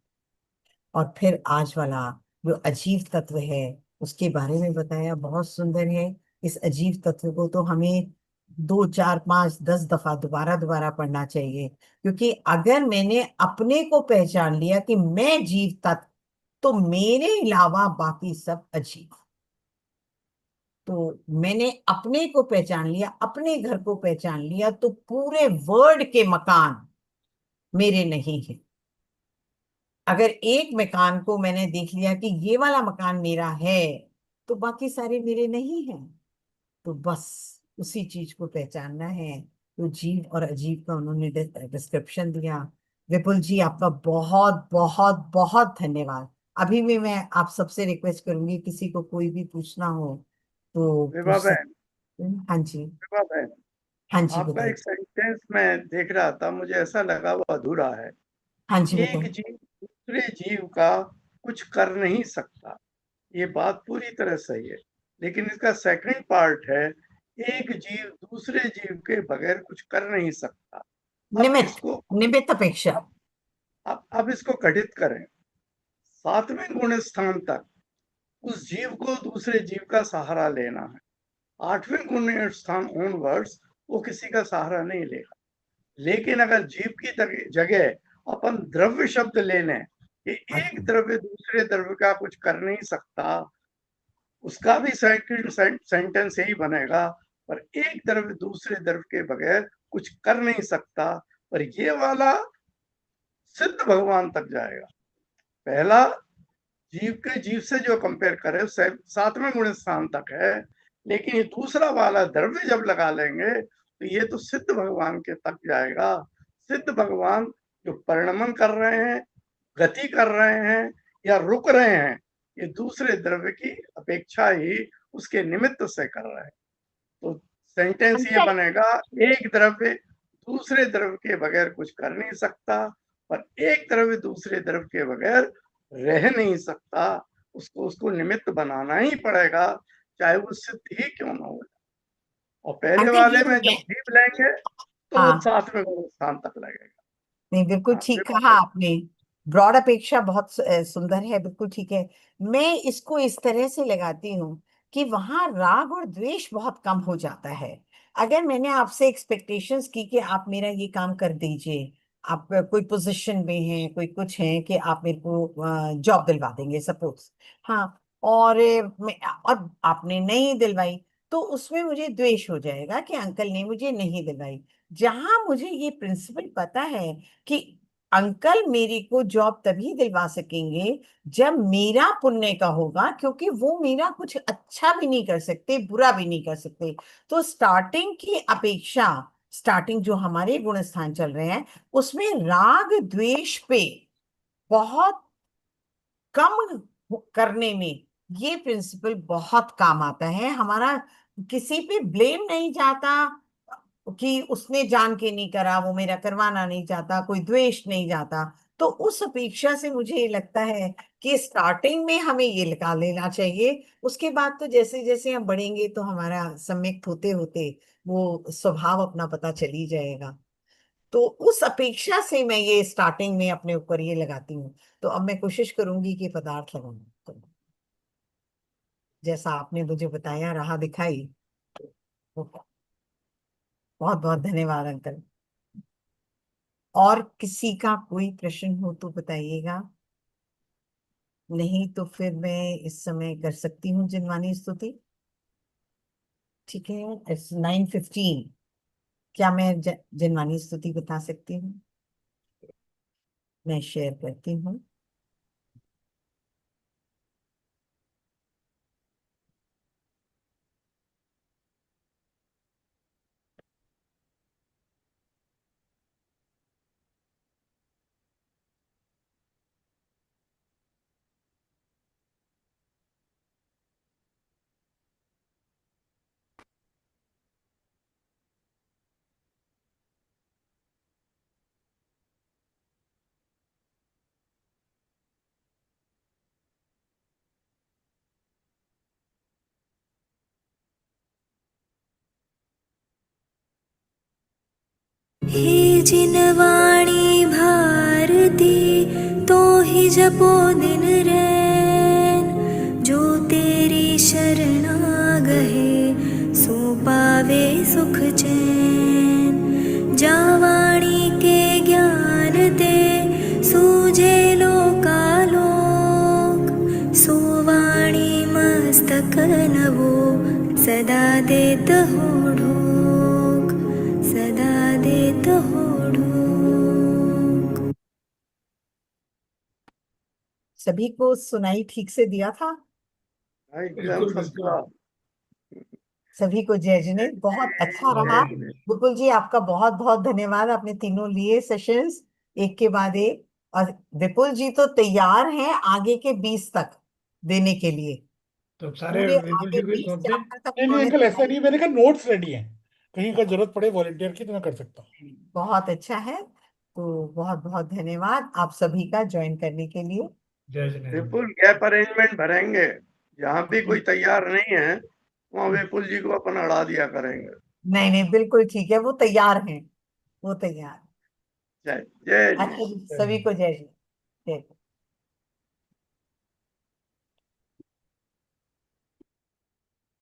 और फिर आज वाला जो अजीब तत्व है उसके बारे में बताया, बहुत सुंदर है। इस अजीब तत्व को तो हमें 2 4 5 10 दफा दोबारा दोबारा पढ़ना चाहिए, क्योंकि अगर मैंने अपने को पहचान लिया कि मैं जीव तत्व, तो मेरे अलावा बाकी सब अजीब। तो मैंने अपने को पहचान लिया, अपने घर को पहचान लिया, तो पूरे वर्ल्ड के मकान मेरे नहीं है। अगर एक मकान को मैंने देख लिया कि ये वाला मकान मेरा है, तो बाकी सारे मेरे नहीं हैं। तो बस उसी चीज को पहचानना है। तो जीव और अजीब का उन्होंने डिस्क्रिप्शन दिया। विपुल जी आपका बहुत बहुत बहुत धन्यवाद। अभी भी मैं आप सबसे रिक्वेस्ट करूंगी, किसी को कोई भी पूछना हो तो विभा पूछ सकते बहन, हैं। हाँ जी। विभा बहन, हाँ जी आपका बताइए। एक सेंटेंस मैं देख रहा था, मुझे ऐसा लगा वो अधूरा है। हाँ जी एक बताइए। जीव दूसरे जीव का कुछ कर नहीं सकता, ये बात पूरी तरह सही है। लेकिन इसका सेकंड पार्ट है, एक जीव दूसरे जीव के बगैर कुछ कर नहीं सकता। अब निमित्त, इसको निमित्त अपेक्षा। अब इसको घटित करें। 7वें गुण स्थान तक उस जीव को दूसरे जीव का सहारा लेना है। 8वें गुण स्थान ऑनवर्ड्स वो किसी का सहारा नहीं लेगा। लेकिन अगर जीव की जगह अपन द्रव्य शब्द ले लें कि एक अच्छा। द्रव्य दूसरे द्रव्य का कुछ कर नहीं सकता, उसका भी सेकंड सेंटेंस यही बनेगा, पर एक द्रव्य दूसरे द्रव्य के बगैर कुछ कर नहीं सकता। पर ये वाला सिद्ध भगवान तक जाएगा। पहला जीव के जीव से जो कंपेयर करे 7वें गुण स्थान तक है, लेकिन ये दूसरा वाला द्रव्य जब लगा लेंगे तो ये तो सिद्ध भगवान के तक जाएगा। सिद्ध भगवान जो परिणमन कर रहे हैं, गति कर रहे हैं या रुक रहे हैं, ये दूसरे द्रव्य की अपेक्षा ही उसके निमित्त से कर रहे हैं। तो सेंटेंस ये अंकल। बनेगा, एक द्रव्य दूसरे द्रव्य के बगैर कुछ कर नहीं सकता, पर एक द्रव्य दूसरे द्रव्य के बगैर रह नहीं सकता। उसको उसको निमित्त बनाना ही पड़ेगा, चाहे वो सिद्ध ही क्यों ना हो। और पहले अंकल वाले जी में मैं, जब जीव लेंगे तो वो हाँ 7वें गुण स्थान तक लगेगा। नहीं बिल्कुल हाँ, ठीक कहा विभाग आपने। ब्रॉड अपेक्षा बहुत सुंदर है, बिल्कुल ठीक है। मैं इसको इस तरह से लगाती हूँ कि वहां राग और द्वेष बहुत कम हो जाता है। अगर मैंने आपसे एक्सपेक्टेशंस की कि आप मेरा ये काम कर दीजिए, आप कोई पोजीशन में हैं, कोई कुछ है कि आप मेरे को जॉब दिलवा देंगे सपोज, हाँ, और और आपने नहीं दिलवाई, तो उसमें मुझे द्वेष हो जाएगा कि अंकल ने मुझे नहीं दिलवाई। जहां मुझे ये प्रिंसिपल पता है कि अंकल मेरे को जॉब तभी दिलवा सकेंगे जब मेरा पुण्य का होगा, क्योंकि वो मेरा कुछ अच्छा भी नहीं कर सकते, बुरा भी नहीं कर सकते। तो स्टार्टिंग की अपेक्षा, स्टार्टिंग जो हमारे गुण स्थान चल रहे हैं उसमें राग द्वेष पे बहुत कम करने में ये प्रिंसिपल बहुत काम आता है हमारा। किसी पे ब्लेम नहीं जाता कि उसने जान के नहीं करा, वो मेरा करवाना नहीं चाहता, कोई द्वेष नहीं जाता। तो उस अपेक्षा से मुझे ये लगता है कि स्टार्टिंग में हमें ये लगा लेना चाहिए। उसके बाद तो जैसे जैसे हम बढ़ेंगे तो हमारा सम्यक होते होते वो स्वभाव अपना पता चल ही जाएगा। तो उस अपेक्षा से मैं ये स्टार्टिंग में अपने ऊपर ये लगाती हूँ। तो अब मैं कोशिश करूंगी कि पदार्थ लगाऊं, तो जैसा आपने मुझे बताया, राह दिखाई, तो बहुत बहुत धन्यवाद अंकल। और किसी का कोई प्रश्न हो तो बताइएगा, नहीं तो फिर मैं इस समय कर सकती हूँ जिनवानी स्तुति। ठीक है, इट्स 9:15। क्या मैं जिनवानी स्तुति बता सकती हूँ? मैं शेयर करती हूँ। हे जिनवाणी भारती, तो ही जपो दिन रैन। जो तेरी शरणा गहे, सो पावे सुख चैन। जावाणी के ज्ञान ते, सूझे लोकालोक। सो वाणी मस्तक नवो, सदा देत हो ढोक। सदा देत हो ढोक। सभी को सुनाई ठीक से दिया था? एकदम बिल्कुल फर्स्ट बिल्कुल। क्लास। सभी को जय जिनेन्द्र, बहुत अच्छा रहा। विपुल जी आपका बहुत बहुत धन्यवाद, आपने तीनों लिए सेशंस एक के बाद एक। और विपुल जी तो तैयार हैं आगे के 20 तक देने के लिए। तो सारे पूरे विपुल जी आगे को ही 20 सौंप दें। चैप्टर तक नहीं नहीं उन्होंने अंकल, ऐसा तैयारी नहीं, मैंने कहा नोट्स रेडी हैं, कहीं का जरूरत पड़े वॉलेंटियर की तो मैं कर सकता हूँ। बहुत अच्छा है। तो बहुत बहुत धन्यवाद आप सभी का ज्वाइन करने के लिए। जय जिनेन्द्र। विपुल गैप अरेंजमेंट भरेंगे, जहाँ भी कोई तैयार नहीं है वहाँ विपुल जी को अपन अड़ा दिया करेंगे। नहीं नहीं, बिल्कुल ठीक है, वो तैयार हैं, वो तैयार। जय जय अच्छा जी, सभी को जय जी। जय।